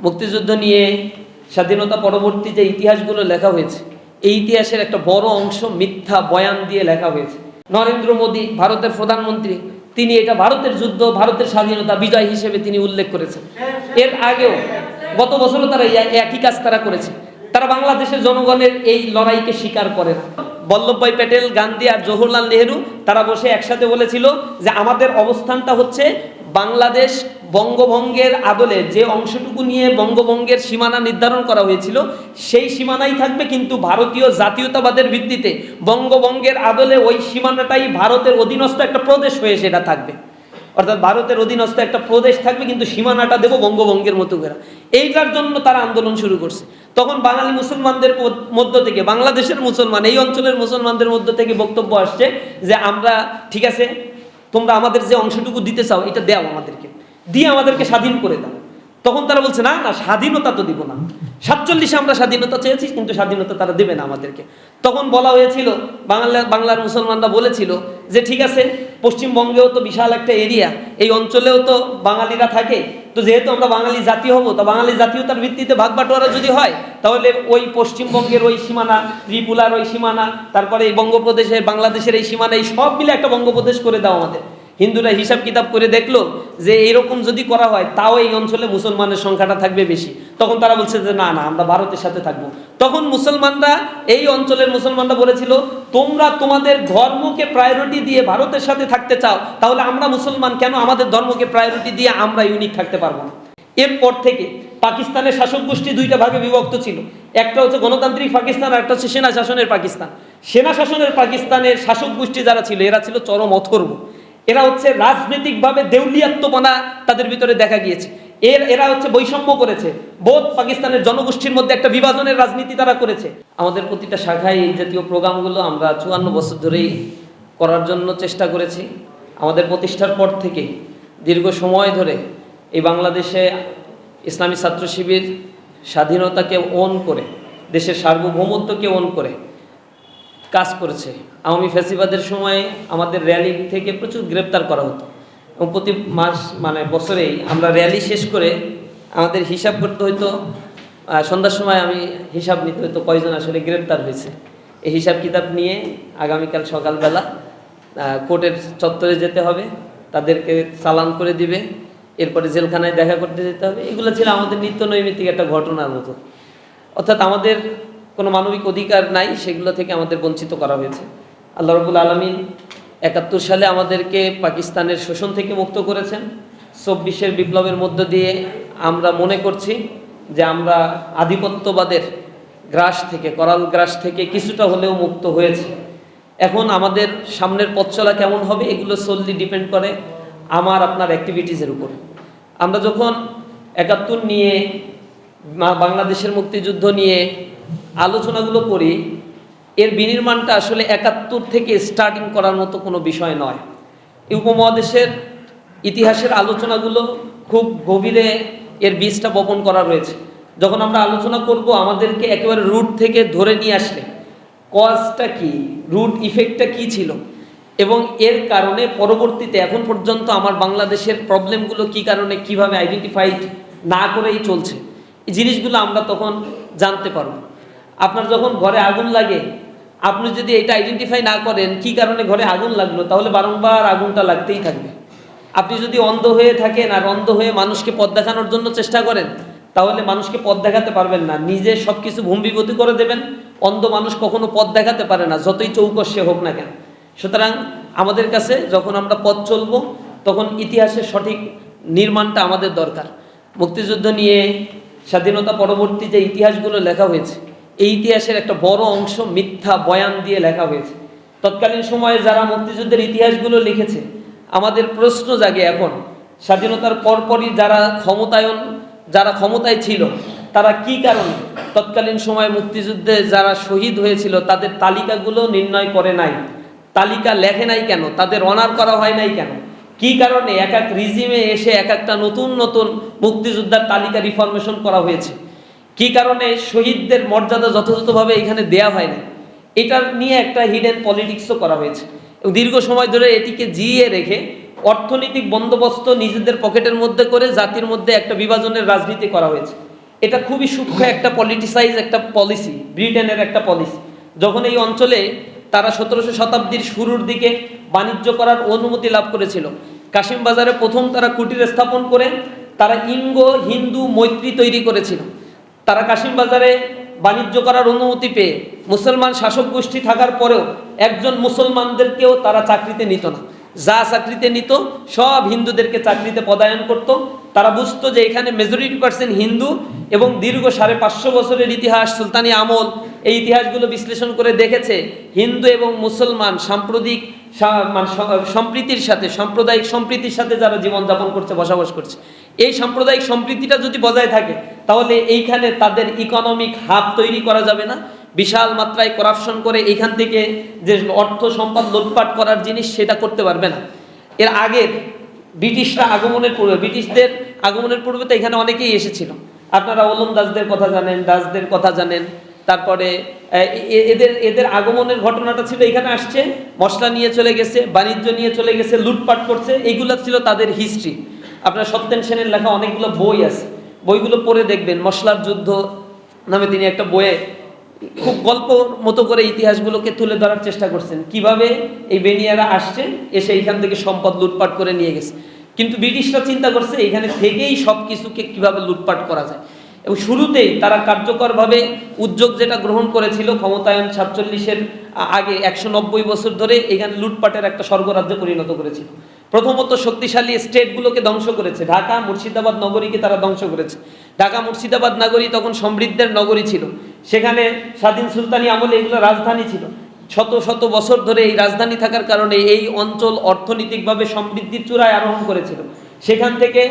মুক্তিযুদ্ধ নিয়ে স্বাধীনতা পরবর্তী যে ইতিহাসগুলো লেখা হয়েছে, এই ইতিহাসের একটা বড় অংশ মিথ্যা বয়ান দিয়ে লেখা হয়েছে। নরেন্দ্র মোদী, ভারতের প্রধানমন্ত্রী, তিনি এটা ভারতের যুদ্ধ, ভারতের স্বাধীনতা বিজয় হিসেবে তিনি উল্লেখ করেছেন। এর আগেও গত বছরও তারা একই কাজ তারা করেছে। তারা বাংলাদেশের জনগণের এই লড়াইকে স্বীকার করে না। বল্লভভাই প্যাটেল, গান্ধী আর জওহরলাল নেহেরু তারা বসে একসাথে বলেছিল যে আমাদের অবস্থানটা হচ্ছে বাংলাদেশ বঙ্গভঙ্গের আদলে যে অংশটুকু নিয়ে বঙ্গভঙ্গের সীমানা নির্ধারণ করা হয়েছিল সেই সীমানাই থাকবে, কিন্তু ভারতীয় জাতীয়তাবাদের ভিত্তিতে বঙ্গভঙ্গের আদলে ওই সীমানাটাই ভারতের অধীনস্থ একটা প্রদেশ হয়ে সেটা থাকবে। অর্থাৎ ভারতের অধীনস্থ একটা প্রদেশ থাকবে, কিন্তু সীমানাটা দেবো বঙ্গভঙ্গের মতো করে। এইটার জন্য তারা আন্দোলন শুরু করছে। তখন বাঙালি মুসলমানদের মধ্য থেকে, বাংলাদেশের মুসলমান, এই অঞ্চলের মুসলমানদের মধ্য থেকে বক্তব্য আসছে যে আমরা ঠিক আছে, তোমরা আমাদের যে অংশটুকু দিতে চাও এটা দাও, আমাদেরকে দিয়ে আমাদেরকে স্বাধীন করে দাও। তখন তারা বলছে না না, স্বাধীনতা তো দিব না, 47-এ আমরা স্বাধীনতা চেয়েছি কিন্তু স্বাধীনতা তারা দেবে না আমাদেরকে। তখন বলা হয়েছিল, বাংলার মুসলমানরা বলেছিল যে ঠিক আছে, পশ্চিমবঙ্গেও তো বিশাল একটা এরিয়া, এই অঞ্চলেও তো বাঙালিরা থাকে, তো যেহেতু আমরা বাঙালি জাতি হব, তো বাঙালি জাতীয়তার ভিত্তিতে ভাগ বাটোয়ারা যদি হয় তাহলে ওই পশ্চিমবঙ্গের ওই সীমানা, ত্রিপুরার ওই সীমানা, তারপরে এই বঙ্গপ্রদেশের, বাংলাদেশের এই সীমানা, এই সব মিলে একটা বঙ্গপ্রদেশ করে দাও আমাদের। হিন্দুরা হিসাব কিতাব করে দেখলো যে এইরকম যদি করা হয় তাও এই অঞ্চলে মুসলমানের সংখ্যাটা থাকবে বেশি। তখন তারা বলছে যে না না, আমরা ভারতের সাথে থাকবো। তখন মুসলমানরা, এই অঞ্চলের মুসলমানরা বলেছিল তোমরা তোমাদের ধর্মকে প্রায়োরিটি দিয়ে ভারতের সাথে থাকতে চাও, তাহলে আমরা মুসলমান কেন আমাদের ধর্মকে প্রায়োরিটি দিয়ে আমরা ইউনিক থাকতে পারবো না। এরপর থেকে পাকিস্তানের শাসক গোষ্ঠী দুইটা ভাগে বিভক্ত ছিল। একটা হচ্ছে গণতান্ত্রিক পাকিস্তান, আর একটা হচ্ছে সেনা শাসনের পাকিস্তান। সেনা শাসনের পাকিস্তানের শাসক গোষ্ঠী যারা ছিল এরা ছিল চরম অথর্ব। এরা হচ্ছে রাজনৈতিকভাবে দেউলিয়াত্মপনা তাদের ভিতরে দেখা গিয়েছে। এরা হচ্ছে বৈষম্য করেছে, বোধ পাকিস্তানের জনগোষ্ঠীর মধ্যে একটা বিভাজনের রাজনীতি তারা করেছে। আমাদের প্রতিটা শাখায় এই জাতীয় প্রোগ্রামগুলো আমরা 54 বছর ধরেই করার জন্য চেষ্টা করেছি। আমাদের প্রতিষ্ঠার পর থেকে দীর্ঘ সময় ধরে এই বাংলাদেশে ইসলামী ছাত্র শিবির স্বাধীনতাকে ওন করে, দেশের সার্বভৌমত্বকে ওন করে কাজ করেছে। আওয়ামী ফ্যাসিবাদের সময় আমাদের র্যালি থেকে প্রচুর গ্রেপ্তার করা হতো, এবং প্রতি মাস বছরেই আমরা র্যালি শেষ করে আমাদের হিসাব করতে হইতো। সন্ধ্যার সময় আমি হিসাব নিতে হইতো কয়জন আসলে গ্রেপ্তার হয়েছে। এই হিসাব কিতাব নিয়ে আগামীকাল সকালবেলা কোর্টের চত্বরে যেতে হবে, তাদেরকে চালান করে দিবে, এরপরে জেলখানায় দেখা করতে যেতে হবে। এগুলো ছিল আমাদের নিত্য নৈমিত্তিক একটা ঘটনার মতো। অর্থাৎ আমাদের কোনো মানবিক অধিকার নাই, সেগুলো থেকে আমাদের বঞ্চিত করা হয়েছে। আল্লাহ রাব্বুল আলামিন 71 সালে আমাদেরকে পাকিস্তানের শোষণ থেকে মুক্ত করেছেন। 24-এর বিপ্লবের মধ্য দিয়ে আমরা মনে করছি যে আমরা আধিপত্যবাদের গ্রাস থেকে, করাল গ্রাস থেকে কিছুটা হলেও মুক্ত হয়েছে। এখন আমাদের সামনের পথ চলা কেমন হবে এগুলো সোললি ডিপেন্ড করে আমার আপনার অ্যাক্টিভিটিসের উপর। আমরা যখন 71 নিয়ে, বাংলাদেশের মুক্তিযুদ্ধ নিয়ে আলোচনাগুলো করি, এর বিনির্মাণটা আসলে 71 থেকে স্টার্টিং করার মতো কোনো বিষয় নয়। এই উপমহাদেশের ইতিহাসের আলোচনাগুলো খুব গভীরে এর বীজটা বপন করা রয়েছে। যখন আমরা আলোচনা করব আমাদেরকে একেবারে রুট থেকে ধরে নিয়ে আসলে কজটা কি, রুট ইফেক্টটা কি ছিল, এবং এর কারণে পরবর্তীতে এখন পর্যন্ত আমার বাংলাদেশের প্রবলেমগুলো কি কারণে কিভাবে আইডেন্টিফাইড না করেই চলছে, এই জিনিসগুলো আমরা তখন জানতে পারব। আপনার যখন ঘরে আগুন লাগে, আপনি যদি এটা আইডেন্টিফাই না করেন কি কারণে ঘরে আগুন লাগলো, তাহলে বারংবার আগুনটা লাগতেই থাকবে। আপনি যদি অন্ধ হয়ে থাকেন আর অন্ধ হয়ে মানুষকে পথ দেখানোর জন্য চেষ্টা করেন, তাহলে মানুষকে পথ দেখাতে পারবেন না, নিজে সব কিছু ভূমিগতি করে দেবেন। অন্ধ মানুষ কখনো পথ দেখাতে পারে না, যতই চৌকস সে হোক না কেন। সুতরাং আমাদের কাছে যখন আমরা পথ চলব তখন ইতিহাসের সঠিক নির্মাণটা আমাদের দরকার। মুক্তিযুদ্ধ নিয়ে স্বাধীনতা পরবর্তী যে ইতিহাসগুলো লেখা হয়েছে, এই ইতিহাসের একটা বড় অংশ মিথ্যা বয়ান দিয়ে লেখা হয়েছে। তৎকালীন সময়ে যারা মুক্তিযুদ্ধের ইতিহাসগুলো লিখেছে, আমাদের প্রশ্ন জাগে এখন, স্বাধীনতার পরপরই যারা ক্ষমতায় ছিল তারা কি কারণে তৎকালীন সময়ে মুক্তিযুদ্ধে যারা শহীদ হয়েছিল তাদের তালিকাগুলো নির্ণয় করে নাই, তালিকা লেখে নাই কেন, তাদের অনার করা হয় নাই কেন, কি কারণে এক এক রিজিমে এসে এক একটা নতুন নতুন মুক্তিযোদ্ধার তালিকা রিফরমেশন করা হয়েছে, কি কারণে শহীদদের মর্যাদা যথাযথভাবে এখানে দেয়া হয় না, এটার নিয়ে একটা হিডেন পলিটিক্সও করা হয়েছে। এবং দীর্ঘ সময় ধরে এটিকে জিয়ে রেখে অর্থনৈতিক বন্দোবস্ত নিজেদের পকেটের মধ্যে করে জাতির মধ্যে একটা বিভাজনের রাজনীতি করা হয়েছে। এটা খুবই সূক্ষ্ম একটা পলিটিসাইজ একটা পলিসি, ব্রিটেনের একটা পলিসি। যখন এই অঞ্চলে তারা 1700 শতাব্দীর শুরুর দিকে বাণিজ্য করার অনুমতি লাভ করেছিল, কাশিম বাজারে প্রথম তারা কুটির স্থাপন করে তারা ইঙ্গো হিন্দু মৈত্রী তৈরি করেছিল। তারা কাশিম বাজারে বাণিজ্য করার অনুমতি পেয়ে মুসলমান শাসক গোষ্ঠী থাকার পরেও একজন মুসলমানদেরকেও তারা চাকরিতে নিত না। যা চাকরিতে নিত সব হিন্দুদেরকে চাকরিতে পদায়ন করত। তারা বুঝতো যে এখানে মেজরিটি পার্সেন্ট হিন্দু, এবং দীর্ঘ 550 বছরের ইতিহাস, সুলতানি আমল, এই ইতিহাসগুলো বিশ্লেষণ করে দেখেছে হিন্দু এবং মুসলমান সাম্প্রদায়িক সম্প্রীতির সাথে, সাম্প্রদায়িক সম্প্রীতির সাথে যারা জীবনযাপন করছে, বসবাস করছে, এই সাম্প্রদায়িক সম্প্রীতিটা যদি বজায় থাকে তাহলে এইখানে তাদের ইকোনমিক হাব তৈরি করা যাবে না। বিশাল মাত্রায় করাপশন করে এইখান থেকে যে অর্থ সম্পদ লুটপাট করার জিনিস সেটা করতে পারবে না। এর আগে ব্রিটিশদের আগমনের পূর্বে তো এখানে অনেকেই এসেছিল। আপনারা ওলন্দাজদের কথা জানেন, ডাচদের কথা জানেন। তারপরে এদের আগমনের ঘটনাটা ছিল, এখানে আসছে, মশলা নিয়ে চলে গেছে, বাণিজ্য নিয়ে চলে গেছে, লুটপাট করছে, এইগুলো ছিল তাদের হিস্ট্রি। আপনার সত্যেন সেনের লেখা অনেকগুলো বই আছে, বইগুলো পড়ে দেখবেন। মশলার যুদ্ধ নামে তিনি একটা বইয়ে খুব গল্প মতো করে ইতিহাসগুলোকে তুলে ধরার চেষ্টা করছেন, কিভাবে এই বেনিয়ারা আসছে, এসে এইখান থেকে সম্পদ লুটপাট করে নিয়ে গেছে। কিন্তু ব্রিটিশরা চিন্তা করছে এখানে থেকেই সব কিছুকে কীভাবে লুটপাট করা যায়, এবং শুরুতেই তারা কার্যকরভাবে উদ্যোগ যেটা গ্রহণ করেছিল, ক্ষমতায়ন 47-এর আগে 190 বছর ধরে এখানে লুটপাটের একটা স্বর্গরাজ্যে পরিণত করেছিল। প্রথমত শক্তিশালী স্টেটগুলোকে ধ্বংস করেছে। ঢাকা মুর্শিদাবাদ নগরীকে তারা ধ্বংস করেছে। ঢাকা মুর্শিদাবাদ নগরী তখন সমৃদ্ধের নগরী ছিল, সেখানে স্বাধীন সুলতানি আমলে এগুলো রাজধানী ছিল। শত শত বছর ধরে এই রাজধানী থাকার কারণে এই অঞ্চল অর্থনৈতিকভাবে সমৃদ্ধির চূড়ায় আরোহণ করেছিল। সেখান থেকে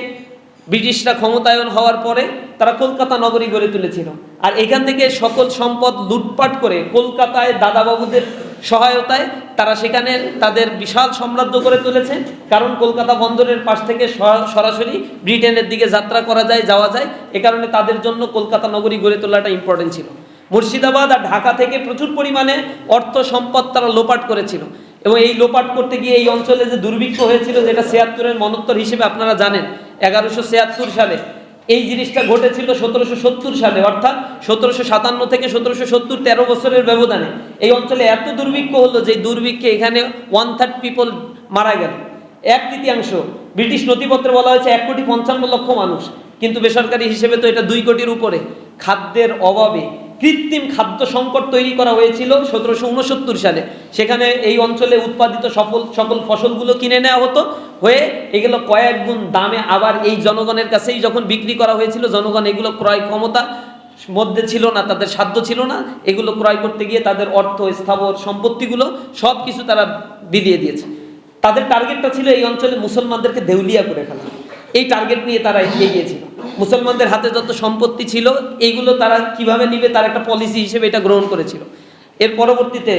ব্রিটিশরা ক্ষমতায়ন হওয়ার পরে তারা কলকাতা নগরী গড়ে তুলেছিল, আর এখান থেকে সকল সম্পদ লুটপাট করে কলকাতায় দাদাবাবুদের সহায়তায় তারা সেখানে তাদের বিশাল সাম্রাজ্য করে তুলেছে। কারণ কলকাতা বন্দরের পাশ থেকে সরাসরি ব্রিটেনের দিকে যাত্রা করা যায়, যাওয়া যায়, এ কারণে তাদের জন্য কলকাতা নগরী গড়ে তোলাটা ইম্পর্টেন্ট ছিল। মুর্শিদাবাদ আর ঢাকা থেকে প্রচুর পরিমাণে অর্থ সম্পদ তারা লোপাট করেছিল, এবং এই লোপাট করতে গিয়ে এই অঞ্চলে যে দুর্ভিক্ষ হয়েছিল, যেটা 76-এর মনোত্তর হিসেবে আপনারা জানেন, 1176 সালে এই জিনিসটা ঘটেছিল 1770 সালে, অর্থাৎ 1757 থেকে 1770, 13 বছরের ব্যবধানে এই অঞ্চলে এত দুর্ভিক্ষ হলো যে দুর্ভিক্ষে এখানে 1/3 পিপল মারা গেল, 1/3। ব্রিটিশ নথিপত্রে বলা হয়েছে 1,55,00,000 মানুষ, কিন্তু বেসরকারি হিসেবে তো এটা 2 কোটির উপরে। খাদ্যের অভাবে কৃত্রিম খাদ্য সংকট তৈরি করা হয়েছিল 1769 সালে। সেখানে এই অঞ্চলে উৎপাদিত সকল ফসলগুলো কিনে নেওয়া হতো, হয়ে এগুলো কয়েক গুণ দামে আবার এই জনগণের কাছেই যখন বিক্রি করা হয়েছিল, জনগণ এগুলো ক্রয় ক্ষমতা মধ্যে ছিল না, তাদের সাধ্য ছিল না, এগুলো ক্রয় করতে গিয়ে তাদের অর্থ, স্থাবর সম্পত্তিগুলো সব কিছু তারা বিলিয়ে দিয়েছে। তাদের টার্গেটটা ছিল এই অঞ্চলে মুসলমানদেরকে দেউলিয়া করে ফেলা। এই টার্গেট নিয়ে তারা এগিয়েছিল। মুসলমানদের হাতে যত সম্পত্তি ছিল এইগুলো তারা কিভাবে নিবে তার একটা পলিসি হিসেবে এটা গ্রহণ করেছিল। এর পরবর্তীতে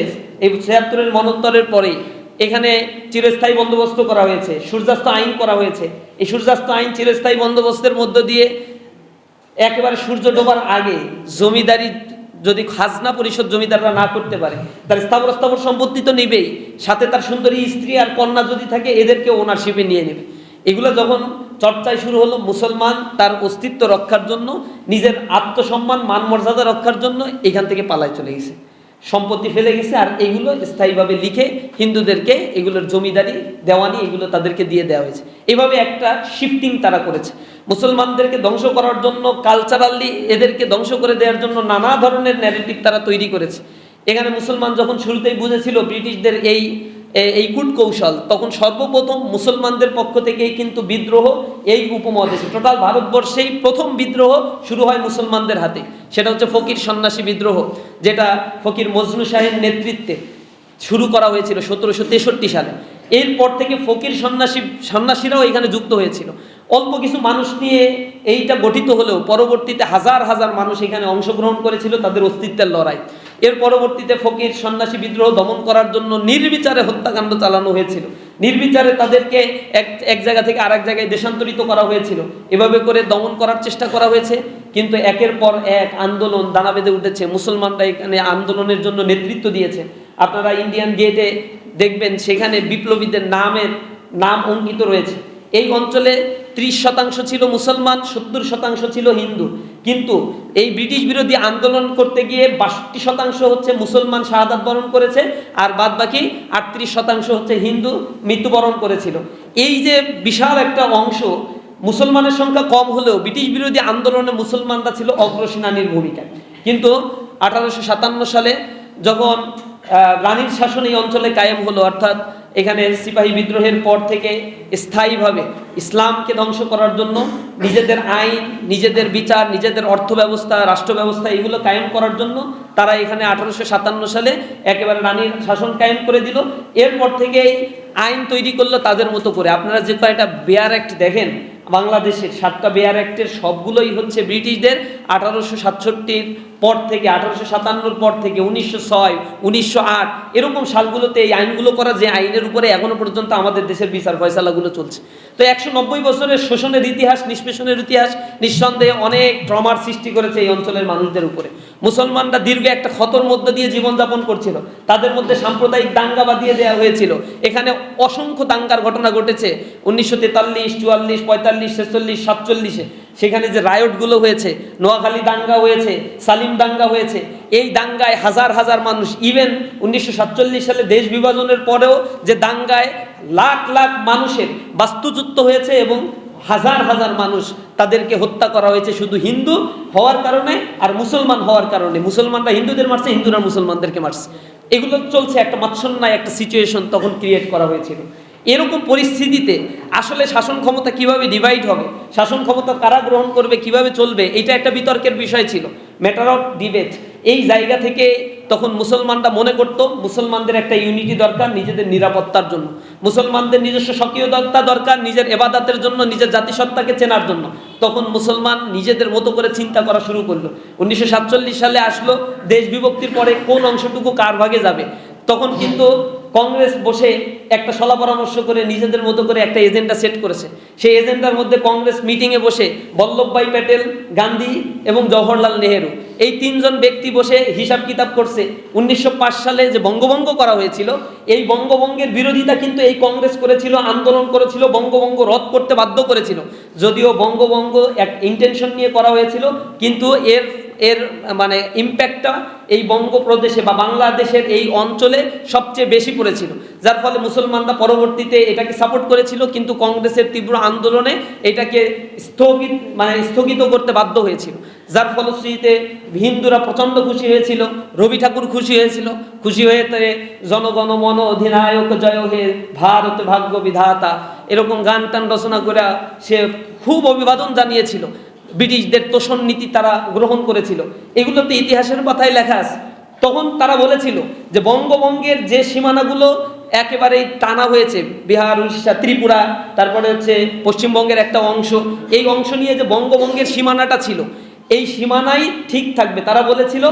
এই 76-এর মনোত্তরের পরে এখানে চিরস্থায়ী বন্দোবস্ত করা হয়েছে, সূর্যাস্ত আইন করা হয়েছে। এই সূর্যাস্ত আইন চিরস্থায়ী বন্দোবস্তের মধ্য দিয়ে একেবারে সূর্য ডোবার আগে জমিদারি যদি খাজনা পরিশোধ জমিদাররা না করতে পারে, তার স্থাবর সম্পত্তি তো নেবেই, সাথে তার সুন্দরী স্ত্রী আর কন্যা যদি থাকে এদেরকে ওনারশিপে নিয়ে নেবে। এগুলো যখন চর্চায় শুরু হলো, মুসলমান তার অস্তিত্ব রক্ষার জন্য, নিজের আত্মসম্মান মান মর্যাদা রক্ষার জন্য এখান থেকে পালায় চলে গেছে, সম্পত্তি ফেলে গেছে, আর এগুলো স্থায়ীভাবে লিখে হিন্দুদেরকে এগুলোর জমিদারি দেওয়ানি এগুলো তাদেরকে দিয়ে দেওয়া হয়েছে। এভাবে একটা শিফটিং তারা করেছে। মুসলমানদেরকে ধ্বংস করার জন্য, কালচারালি এদেরকে ধ্বংস করে দেওয়ার জন্য নানা ধরনের ন্যারেটিভ তারা তৈরি করেছে। এখানে মুসলমান যখন শুরুতেই বুঝেছিল ব্রিটিশদের এই কূটকৌশল, তখন সর্বপ্রথম মুসলমানদের পক্ষ থেকেই কিন্তু বিদ্রোহ এই উপমহাদেশে, টোটাল ভারতবর্ষেই প্রথম বিদ্রোহ শুরু হয় মুসলমানদের হাতে। সেটা হচ্ছে ফকির সন্ন্যাসী বিদ্রোহ, যেটা ফকির মজনু শাহের নেতৃত্বে শুরু করা হয়েছিল 1763 সালে। এরপর থেকে ফকির সন্ন্যাসীরাও এখানে যুক্ত হয়েছিল। অল্প কিছু মানুষ নিয়ে এইটা গঠিত হলেও পরবর্তীতে হাজার হাজার মানুষ এখানে অংশগ্রহণ করেছিল তাদের অস্তিত্বের লড়াই। এর পরবর্তীতে ফকির সন্ন্যাসী বিদ্রোহ দমন করার জন্য নির্বিচারে হত্যাকাণ্ড চালানো হয়েছিল, নির্বিচারে তাদেরকে এক জায়গা থেকে আরেক জায়গায় দেশান্তরিত করা হয়েছিল। এভাবে করে দমন করার চেষ্টা করা হয়েছে, কিন্তু একের পর এক আন্দোলন দানা বেঁধে উঠেছে। মুসলমানরা এখানে আন্দোলনের জন্য নেতৃত্ব দিয়েছে। আপনারা ইন্ডিয়ান গেটে দেখবেন সেখানে বিপ্লবীদের নাম অঙ্কিত রয়েছে। এই অঞ্চলে 30% ছিল মুসলমান, 70% ছিল হিন্দু। কিন্তু এই ব্রিটিশ বিরোধী আন্দোলন করতে গিয়ে 62% হচ্ছে মুসলমান শাহাদাত বরণ করেছে, আর বাদ বাকি 38% হচ্ছে হিন্দু মৃত্যুবরণ করেছিল। এই যে বিশাল একটা অংশ, মুসলমানের সংখ্যা কম হলেও ব্রিটিশ বিরোধী আন্দোলনে মুসলমানরা ছিল অগ্রসেনানীর ভূমিকায়। কিন্তু 1857 সালে যখন রানীর শাসন এই অঞ্চলে কায়েম হলো, অর্থাৎ এখানে সিপাহী বিদ্রোহের পর থেকে স্থায়ীভাবে ইসলামকে ধ্বংস করার জন্য নিজেদের আইন, নিজেদের বিচার, নিজেদের অর্থ ব্যবস্থা, রাষ্ট্র ব্যবস্থা এগুলো কায়েম করার জন্য তারা এখানে 1857 সালে একেবারে রানীর শাসন কায়েম করে দিল। এরপর থেকে আইন তৈরি করলো তাদের মতো করে। আপনারা যে কয়টা বেয়ার অ্যাক্ট দেখেন বাংলাদেশের, 7টা বেয়ার অ্যাক্টের সবগুলোই হচ্ছে ব্রিটিশদের 1867 পর থেকে, 1857 পর থেকে 1906, 1908 এরকম সালগুলোতে এই আইনগুলো করা, যে আইনের উপরে এখনো পর্যন্ত আমাদের দেশের বিচার ফয়সালাগুলো চলছে। তো 190 বছরের শোষণের ইতিহাস, নিষ্পেষণের ইতিহাস নিঃসন্দেহে অনেক ট্রমার সৃষ্টি করেছে এই অঞ্চলের মানুষদের উপরে। মুসলমানরা দীর্ঘ একটা ক্ষতর মধ্য দিয়ে জীবনযাপন করছিল, তাদের মধ্যে সাম্প্রদায়িক দাঙ্গা বাঁধিয়ে দেওয়া হয়েছিল। এখানে অসংখ্য দাঙ্গার ঘটনা ঘটেছে 1943, 44, 45, 46, 47। সেখানে যে রায়টগুলো হয়েছে, নোয়াখালী দাঙ্গা হয়েছে, সালিম দাঙ্গা হয়েছে, এই দাঙ্গায় হাজার হাজার মানুষ, ইভেন 1947 সালে দেশ বিভাজনের পরেও যে দাঙ্গায় লাখ লাখ মানুষের বাস্তুচ্যুত হয়েছে এবং হাজার হাজার মানুষ তাদেরকে হত্যা করা হয়েছে শুধু হিন্দু হওয়ার কারণে আর মুসলমান হওয়ার কারণে। মুসলমানরা হিন্দুদের মারছে, হিন্দুরা মুসলমানদেরকে মারছে। এগুলো চলছে, একটা মাৎসন্যায় একটা সিচুয়েশন তখন ক্রিয়েট করা হয়েছিল। এরকম পরিস্থিতিতে আসলে শাসন ক্ষমতা কিভাবে ডিভাইড হবে, শাসন ক্ষমতা কারা গ্রহণ করবে, কিভাবে চলবে, এটা একটা বিতর্কের বিষয় ছিল, ম্যাটার অফ ডিবেট। এই জায়গা থেকে তখন মুসলমানরা মনে করত মুসলমানদের একটা ইউনিটি দরকার নিজেদের নিরাপত্তার জন্য, মুসলমানদের নিজস্ব স্বকীয়তা দরকার নিজের এবাদতের জন্য, নিজের জাতিসত্তাকে চেনার জন্য। তখন মুসলমান নিজেদের মতো করে চিন্তা করা শুরু করলো। 1947 সালে আসলো দেশ বিভক্তির পরে কোন অংশটুকু কার ভাগে যাবে। তখন কিন্তু কংগ্রেস বসে একটা সলা পরামর্শ করে নিজেদের মতো করে একটা এজেন্ডা সেট করেছে। সেই এজেন্ডার মধ্যে কংগ্রেস মিটিংয়ে বসে বল্লভভাই প্যাটেল, গান্ধী এবং জওহরলাল নেহেরু এই 3 জন ব্যক্তি বসে হিসাব কিতাব করছে 1905 সালে যে বঙ্গভঙ্গ করা হয়েছিল, এই বঙ্গভঙ্গের বিরোধিতা কিন্তু এই কংগ্রেস করেছিল, আন্দোলন করেছিল, বঙ্গভঙ্গ রদ করতে বাধ্য করেছিল। যদিও বঙ্গভঙ্গ এক ইন্টেনশন নিয়ে করা হয়েছিল, কিন্তু এর মানে ইম্প্যাক্টটা এই বঙ্গপ্রদেশে বা বাংলাদেশের এই অঞ্চলে সবচেয়ে বেশি পড়েছিল, যার ফলে মুসলমানরা পরবর্তীতে এটাকে সাপোর্ট করেছিল, কিন্তু কংগ্রেসের তীব্র আন্দোলনে এটাকে স্থগিত করতে বাধ্য হয়েছিল। যার ফলশ্রুতিতে হিন্দুরা প্রচণ্ড খুশি হয়েছিল, রবি ঠাকুর খুশি হয়েছিল, খুশি হয়ে জনগণ মন অধিনায়ক জয় হে ভারত ভাগ্য বিধাতা এরকম গান টান রচনা করে সে খুব অভিবাদন জানিয়েছিল। ব্রিটিশদের তোষণ নীতি তারা গ্রহণ করেছিল, এগুলোতে ইতিহাসের পাতায় লেখা আছে। তখন তারা বলেছিল যে বঙ্গভঙ্গের যে সীমানাগুলো একেবারেই টানা হয়েছে, বিহার, উড়িষ্যা, ত্রিপুরা, তারপরে হচ্ছে পশ্চিমবঙ্গের একটা অংশ, এই অংশ নিয়ে যে বঙ্গভঙ্গের সীমানাটা ছিল এই সীমানাই ঠিক থাকবে। তারা বলেছিল,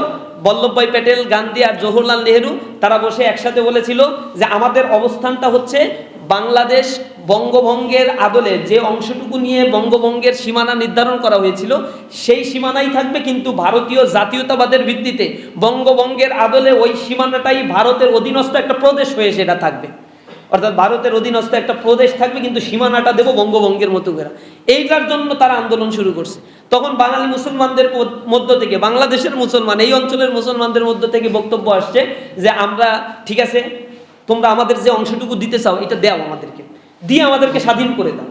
বল্লভভাই প্যাটেল, গান্ধী আর জওহরলাল নেহেরু তারা বসে একসাথে বলেছিল যে আমাদের অবস্থানটা হচ্ছে বাংলাদেশ বঙ্গভঙ্গের আদলে যে অংশটুকু নিয়ে বঙ্গভঙ্গের সীমানা নির্ধারণ করা হয়েছিল সেই সীমানাই থাকবে, কিন্তু ভারতীয় জাতীয়তাবাদের ভিত্তিতে বঙ্গভঙ্গের আদলে ওই সীমানাটাই ভারতের অধীনস্থ একটা প্রদেশ হয়ে সেটা থাকবে। অর্থাৎ ভারতের অধীনস্থ একটা প্রদেশ থাকবে, কিন্তু সীমানাটা দেবো বঙ্গভঙ্গের মতো করে। এইটার জন্য তারা আন্দোলন শুরু করছে। তখন বাঙালি মুসলমানদের মধ্য থেকে, বাংলাদেশের মুসলমান, এই অঞ্চলের মুসলমানদের মধ্য থেকে বক্তব্য আসছে যে আমরা ঠিক আছে, তোমরা আমাদের যে অংশটুকু দিতে চাও এটা দাও, আমাদেরকে দিয়ে আমাদেরকে স্বাধীন করে দাও।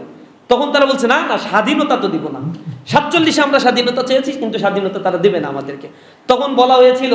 তখন তারা বলছে না না, স্বাধীনতা তো দিব না, 47 আমরা স্বাধীনতা চেয়েছি কিন্তু স্বাধীনতা তারা দেবে না আমাদেরকে। তখন বলা হয়েছিল,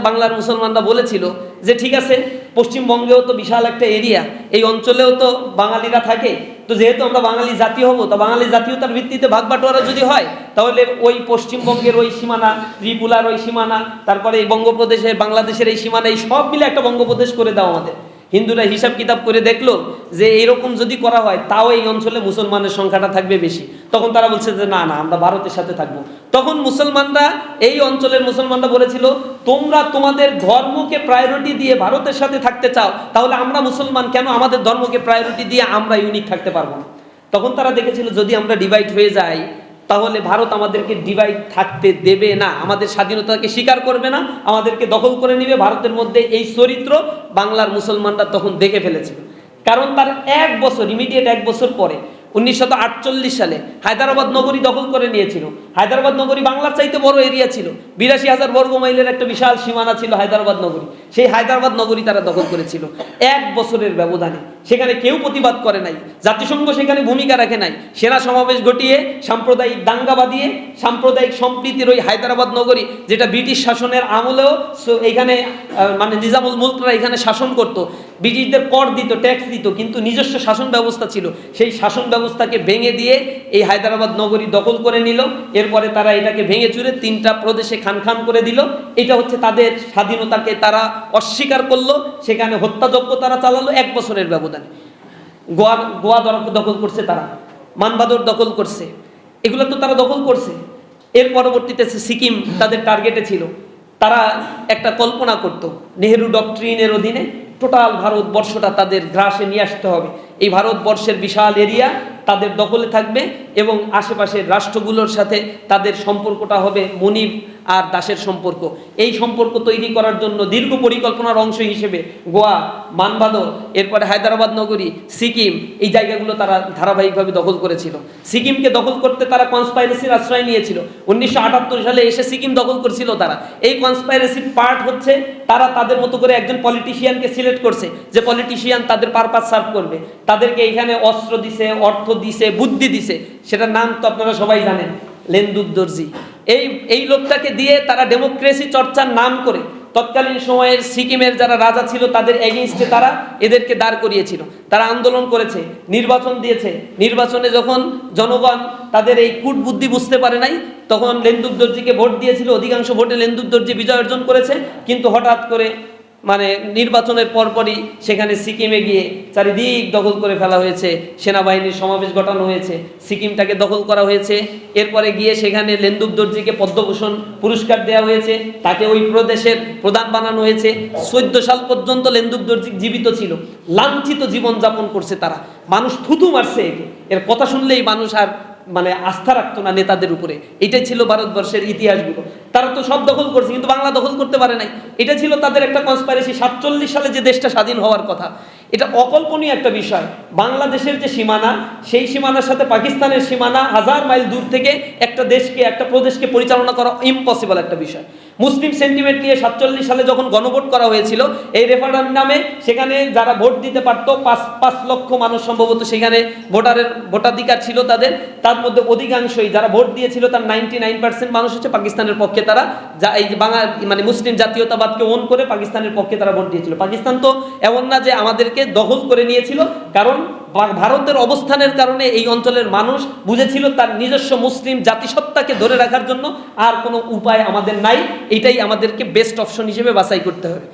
বাংলার মুসলমানরা বলেছিল যে ঠিক আছে, পশ্চিমবঙ্গেও তো বিশাল একটা এরিয়া, এই অঞ্চলেও তো বাঙালিরা থাকে, তো যেহেতু আমরা বাঙালি জাতি হব, তো বাঙালি জাতীয়তার ভিত্তিতে ভাগ বাটোয়ারা যদি হয় তাহলে ওই পশ্চিমবঙ্গের ওই সীমানা, ত্রিপুরার ওই সীমানা, তারপরে এই বঙ্গপ্রদেশের, বাংলাদেশের এই সীমানা, এই সব মিলে একটা বঙ্গপ্রদেশ করে দাও আমাদের। হিন্দুরা হিসাব কিতাব করে দেখলো যে এইরকম যদি করা হয় তাও এই অঞ্চলে মুসলমানের সংখ্যাটা থাকবে বেশি। তখন তারা বলছে যে না না, আমরা ভারতের সাথে থাকবো। তখন মুসলমানরা, এই অঞ্চলের মুসলমানরা বলেছিল, তোমরা তোমাদের ধর্মকে প্রায়োরিটি দিয়ে ভারতের সাথে থাকতে চাও, তাহলে আমরা মুসলমান কেন আমাদের ধর্মকে প্রায়োরিটি দিয়ে আমরা ইউনিক থাকতে পারবো না। তখন তারা দেখেছিল যদি আমরা ডিভাইড হয়ে যাই তাহলে ভারত আমাদেরকে ডিভাইড থাকতে দেবে না, আমাদের স্বাধীনতাকে স্বীকার করবে না, আমাদেরকে দখল করে নেবে। ভারতের মধ্যে এই চরিত্র বাংলার মুসলমানরা তখন দেখে ফেলেছিল। কারণ তার 1 বছর, ইমিডিয়েট 1 বছর পরে 1948 সালে হায়দ্রাবাদ নগরী দখল করে নিয়েছিল। হায়দ্রাবাদ নগরী বাংলার চাইতে বড় এরিয়া ছিল, 82,000 বর্গ মাইলের একটা বিশাল সীমানা ছিল হায়দ্রাবাদ নগরী। সেই হায়দ্রাবাদ নগরী তারা দখল করেছিল 1 বছরের ব্যবধানে। সেখানে কেউ প্রতিবাদ করে নাই, জাতিসংঘ সেখানে ভূমিকা রাখে নাই। সেনা সমাবেশ ঘটিয়ে সাম্প্রদায়িক দাঙ্গা বাঁধিয়ে সাম্প্রদায়িক সম্প্রীতির ওই হায়দ্রাবাদ নগরী, যেটা ব্রিটিশ শাসনের আমলেও এখানে মানে নিজামুল মুলকরা এখানে শাসন করত, ব্রিটিশদের কর দিত, ট্যাক্স দিত, কিন্তু নিজস্ব শাসন ব্যবস্থা ছিল। সেই শাসন ব্যবস্থাকে ভেঙে দিয়ে এই হায়দ্রাবাদ নগরী দখল করে নিল। এরপরে তারা এটাকে ভেঙে চুরে 3টা প্রদেশে খান খান করে দিল। এটা হচ্ছে তাদের স্বাধীনতাকে তারা অস্বীকার করলো। সেখানে হত্যাযজ্ঞ তারা চালালো 1 বছরের ব্যবধানে। গোয়া দখল করছে তারা, মানবাদর দখল করছে, এগুলো তো তারা দখল করছে। এর পরবর্তীতে সিকিম তাদের টার্গেটে ছিল। তারা একটা কল্পনা করত, নেহেরু ডক্ট্রিনের অধীনে টোটাল ভারতবর্ষটা তাদের গ্রাসে নিয়ে আসতে হবে। এই ভারতবর্ষের বিশাল এরিয়া তাদের দখলে থাকবে এবং আশেপাশের রাষ্ট্রগুলোর সাথে তাদের সম্পর্কটা হবে মনিব আর দাসের সম্পর্ক। এই সম্পর্ক তৈরি করার জন্য দীর্ঘ পরিকল্পনার অংশ হিসেবে গোয়া, মানবাদর, এরপরে হায়দ্রাবাদ নগরী, সিকিম, এই জায়গাগুলো তারা ধারাবাহিকভাবে দখল করেছিল। সিকিমকে দখল করতে তারা কনস্পাইরেসির আশ্রয় নিয়েছিল। 1978 সালে এসে সিকিম দখল করছিল তারা। এই কনস্পাইরেসির পার্ট হচ্ছে তারা তাদের মতো করে একজন পলিটিশিয়ানকে সিলেক্ট করছে, যে পলিটিশিয়ান তাদের পারপাস সার্ভ করবে। তাদেরকে এখানে অস্ত্র দিছে, অর্থ দিছে, বুদ্ধি দিছে। সেটার নাম তো আপনারা সবাই জানেন, লেন্দুক দর্জি। এই লোকটাকে দিয়ে তারা ডেমোক্রেসি চর্চার নাম করে তৎকালীন সময়ের সিকিমের যারা রাজা ছিল তাদের এগেইনস্টে তারা এদেরকে দাঁড় করিয়েছিল। তারা আন্দোলন করেছে, নির্বাচন দিয়েছে। নির্বাচনে যখন জনগণ তাদের এই কূট বুদ্ধি বুঝতে পারে নাই, তখন লেন্দুক দর্জিকে ভোট দিয়েছিল। অধিকাংশ ভোটে লেন্দুক দর্জি বিজয় অর্জন করেছে। কিন্তু হঠাৎ করে মানে নির্বাচনের পরপরই সেখানে সিকিমে গিয়ে চারিদিক দখল করে ফেলা হয়েছে, সেনাবাহিনীর সমাবেশ ঘটানো হয়েছে, সিকিমটাকে দখল করা হয়েছে। এরপরে গিয়ে সেখানে লেন্দুক দর্জিকে পদ্মভূষণ পুরস্কার দেওয়া হয়েছে, তাকে ওই প্রদেশের প্রধান বানানো হয়েছে। 14 সাল পর্যন্ত লেন্দুক দর্জি জীবিত ছিল, লাঞ্ছিত জীবনযাপন করছে তারা। মানুষ থুতু মারছে একে, এর কথা শুনলেই মানুষ আর মানে আস্থা রাখতো না নেতাদের উপরে। এটাই ছিল ভারতবর্ষের ইতিহাসগুলো। তারা তো সব দখল করছে কিন্তু বাংলা দখল করতে পারে নাই। এটা ছিল তাদের একটা কনস্পাইরেসি। 47 সালে যে দেশটা স্বাধীন হওয়ার কথা, এটা অকল্পনীয় একটা বিষয়। বাংলাদেশের যে সীমানা, সেই সীমানার সাথে পাকিস্তানের সীমানা 1000 মাইল দূর থেকে একটা দেশকে, একটা প্রদেশকে পরিচালনা করা ইম্পসিবল একটা বিষয়। মুসলিম সেন্টিমেন্ট নিয়ে 47 সালে যখন গণভোট করা হয়েছিল এই রেফারেন্ডামে, সেখানে যারা ভোট দিতে পারতো 5 লক্ষ মানুষ সম্ভবত সেখানে ভোটাধিকার ছিল তাদের। তার মধ্যে অধিকাংশই যারা ভোট দিয়েছিল তার 99% মানুষ হচ্ছে পাকিস্তানের পক্ষে। তারা যা এই মানে মুসলিম জাতীয়তাবাদকে ওন করে পাকিস্তানের পক্ষে তারা ভোট দিয়েছিল। পাকিস্তান তো এমন না যে আমাদেরকে দখল করে নিয়েছিল, কারণ ভারতের অবস্থানের কারণে এই অঞ্চলের মানুষ বুঝেছিল তার নিজস্ব মুসলিম জাতিসত্তাকে ধরে রাখার জন্য আর কোনো উপায় আমাদের নাই, এটাই আমাদেরকে বেস্ট অপশন হিসেবে বাছাই করতে হবে।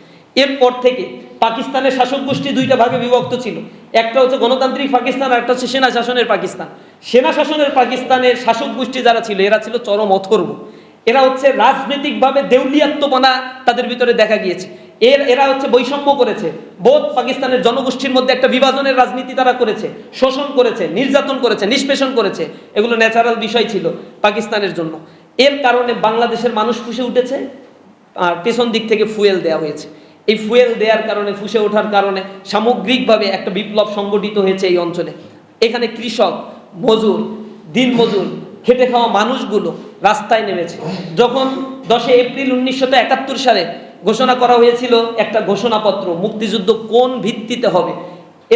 এরপর থেকে পাকিস্তানের শাসক গোষ্ঠী 2টা ভাগে বিভক্ত ছিল। একটা হচ্ছে গণতান্ত্রিক পাকিস্তান আর একটা হচ্ছে সেনা শাসনের পাকিস্তান। সেনা শাসনের পাকিস্তানের শাসক গোষ্ঠী যারা ছিল এরা ছিল চরম অথর্ব। এরা হচ্ছে রাজনৈতিকভাবে দেউলিয়াত্মপনা তাদের ভিতরে দেখা গিয়েছে। এরা হচ্ছে বৈষম্য করেছে, বোধ পাকিস্তানের জনগোষ্ঠীর মধ্যে একটা বিভাজনের রাজনীতি তারা করেছে, শোষণ করেছে, নির্যাতন করেছে, নিষ্পেষণ করেছে। এগুলো ন্যাচারাল বিষয় ছিল পাকিস্তানের জন্য। এর কারণে বাংলাদেশের মানুষ ফুঁসে উঠেছে আর পেছন দিক থেকে ফুয়েল দেওয়া হয়েছে। এই ফুয়েল দেওয়ার কারণে, ফুঁসে ওঠার কারণে সামগ্রিকভাবে একটা বিপ্লব সংগঠিত হয়েছে এই অঞ্চলে। এখানে কৃষক, মজুর, দিনমজুর, খেটে খাওয়া মানুষগুলো রাস্তায় নেমেছে। যখন 10 এপ্রিল 1971 সালে ঘোষণা করা হয়েছিল একটা ঘোষণাপত্র, মুক্তিযুদ্ধ কোন ভিত্তিতে হবে,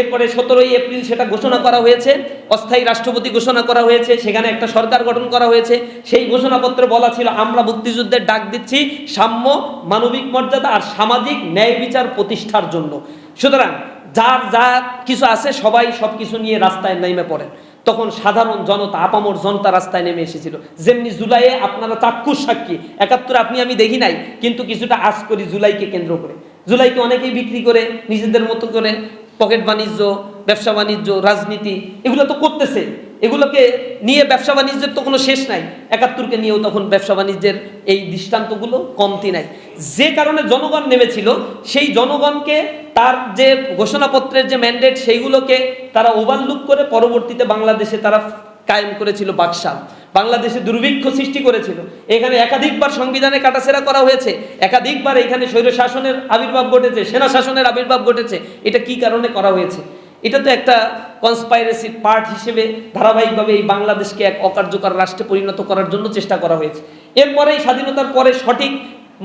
এরপরে 17 এপ্রিল সেটা ঘোষণা করা হয়েছে, অস্থায়ী রাষ্ট্রপতি ঘোষণা করা হয়েছে, সেখানে একটা সরকার গঠন করা হয়েছে। সেই ঘোষণাপত্রে বলা ছিল আমরা মুক্তিযুদ্ধের ডাক দিচ্ছি সাম্য, মানবিক মর্যাদা আর সামাজিক ন্যায় বিচার প্রতিষ্ঠার জন্য। সুতরাং যার যা কিছু আছে সবাই সব কিছু নিয়ে রাস্তায় নেমে পড়েন। তখন সাধারণ জনতা, আপামর জনতা রাস্তায় নেমে এসেছিল। যেমনি জুলাইয়ে আপনারা চাক্ষুষ সাক্ষী, 71 আপনি আমি দেখি নাই, কিন্তু কিছুটা আশ করি জুলাইকে কেন্দ্র করে। জুলাইকে অনেকেই বিক্রি করে নিজেদের মতো করে পকেট বাণিজ্য, ব্যবসা বাণিজ্য, রাজনীতি এগুলো তো করতেছে। এগুলোকে নিয়ে ব্যবসা বাণিজ্যের তো কোনো শেষ নাই। 71কে নিয়েও তখন ব্যবসা বাণিজ্যের এই দৃষ্টান্তগুলো কমতি নাই। যে কারণে জনগণ নেমেছিল, সেই জনগণকে তার যে ঘোষণাপত্রের যে ম্যান্ডেট সেইগুলোকে তারা ওভারলুক করে পরবর্তীতে বাংলাদেশে তারা কায়েম করেছিল বাকশাল। বাংলাদেশে দুর্ভিক্ষ সৃষ্টি করেছিল। এখানে একাধিকবার সংবিধানে কাটাছেঁড়া করা হয়েছে, একাধিকবার এখানে স্বৈর শাসনের আবির্ভাব ঘটেছে, সেনা শাসনের আবির্ভাব ঘটেছে। এটা কি কারণে করা হয়েছে? এটা তো একটা কনস্পাইরেসির পার্ট হিসেবে ধারাবাহিকভাবে এই বাংলাদেশকে এক অকার্যকর রাষ্ট্রে পরিণত করার জন্য চেষ্টা করা হয়েছে। এরপরেই স্বাধীনতার পরে সঠিক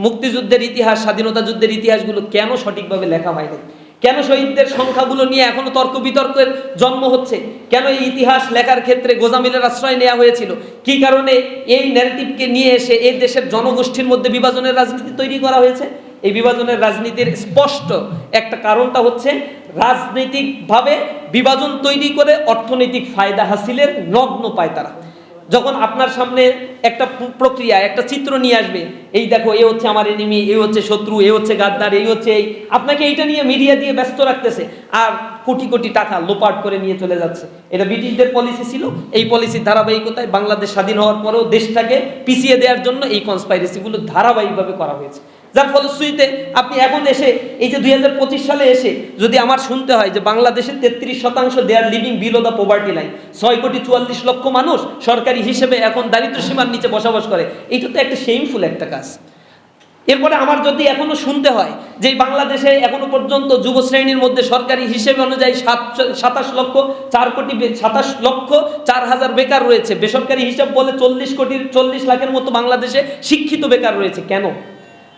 মুক্তিযুদ্ধের ইতিহাস, স্বাধীনতা যুদ্ধের ইতিহাসগুলো কেন সঠিকভাবে লেখা হয়নি? কেন শহীদদের সংখ্যাগুলো নিয়ে এখনো তর্ক বিতর্কের জন্ম হচ্ছে? কেন এই ইতিহাস লেখার ক্ষেত্রে গোজামিলের আশ্রয় নেওয়া হয়েছিল? কি কারণে এই ন্যারেটিভকে নিয়ে এসে এই দেশের জনগোষ্ঠীর মধ্যে বিভাজনের রাজনীতি তৈরি করা হয়েছে? এই বিভাজনের রাজনীতির স্পষ্ট একটা কারণটা হচ্ছে রাজনৈতিকভাবে বিভাজন তৈরি করে অর্থনৈতিক ফায়দা হাসিলের নগ্ন পায় তারা। যখন আপনার সামনে একটা প্রক্রিয়া, একটা চিত্র নিয়ে আসবে, এই দেখো এ হচ্ছে আমার এনিমি, এ হচ্ছে শত্রু, এ হচ্ছে গাদ্দার, এই হচ্ছে এই, আপনাকে এইটা নিয়ে মিডিয়া দিয়ে ব্যস্ত রাখতেছে আর কোটি কোটি টাকা লোপাট করে নিয়ে চলে যাচ্ছে। এটা ব্রিটিশদের পলিসি ছিল। এই পলিসির ধারাবাহিকতায় বাংলাদেশ স্বাধীন হওয়ার পরেও দেশটাকে পিছিয়ে দেওয়ার জন্য এই কনস্পাইরেসিগুলো ধারাবাহিকভাবে করা হয়েছে। যার ফলশ্রুতিতে আপনি এখন এসে এই যে 2025 সালে এসে যদি আমার শুনতে হয় যে বাংলাদেশের 33% they are living below the poverty line, 6,44,00,000 মানুষ সরকারি হিসেবে এখন দারিদ্র সীমার নিচে বসবাস করে, এটা তো একটা শেমফুল একটা কাজ। এরপরে আমার যদি এখনো শুনতে হয় যে এই বাংলাদেশে এখনো পর্যন্ত যুব শ্রেণীর মধ্যে সরকারি হিসেবে অনুযায়ী 27,04,000 বেকার রয়েছে, বেসরকারি হিসাব বলে 40 লাখের মতো বাংলাদেশে শিক্ষিত বেকার রয়েছে, কেন?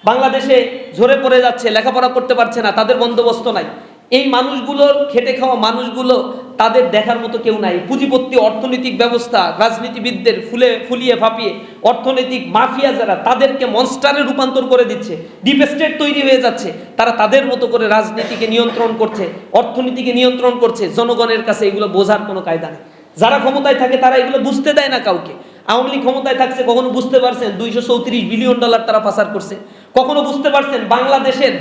বাংলাদেশে ঝরে পড়ে যাচ্ছে, লেখাপড়া করতে পারছে না, তাদের বন্দোবস্ত নাই। এই মানুষগুলোর খেটে খাওয়া মানুষগুলো তাদের দেখার মতো কেউ নাই। পুঁজিপতি অর্থনৈতিক ব্যবস্থা, রাজনীতিবিদদের ফুলিয়ে ফাঁপিয়ে অর্থনৈতিক মাফিয়া যারা, তাদেরকে মনস্টারে রূপান্তর করে দিচ্ছে। ডিপ স্টেট তৈরি হয়ে যাচ্ছে, তারা তাদের মতো করে রাজনীতিকে নিয়ন্ত্রণ করছে, অর্থনীতিকে নিয়ন্ত্রণ করছে। জনগণের কাছে এগুলো বোঝার কোনো কায়দা নেই। যারা ক্ষমতায় থাকে তারা এগুলো বুঝতে দেয় না কাউকে। আওয়ামী লীগ ক্ষমতায় থাকছে, কখনো বুঝতে পারছেন 234 বিলিয়ন ডলার তারা পাচার করছে? কখনো বুঝতে পারছেন বাংলাদেশের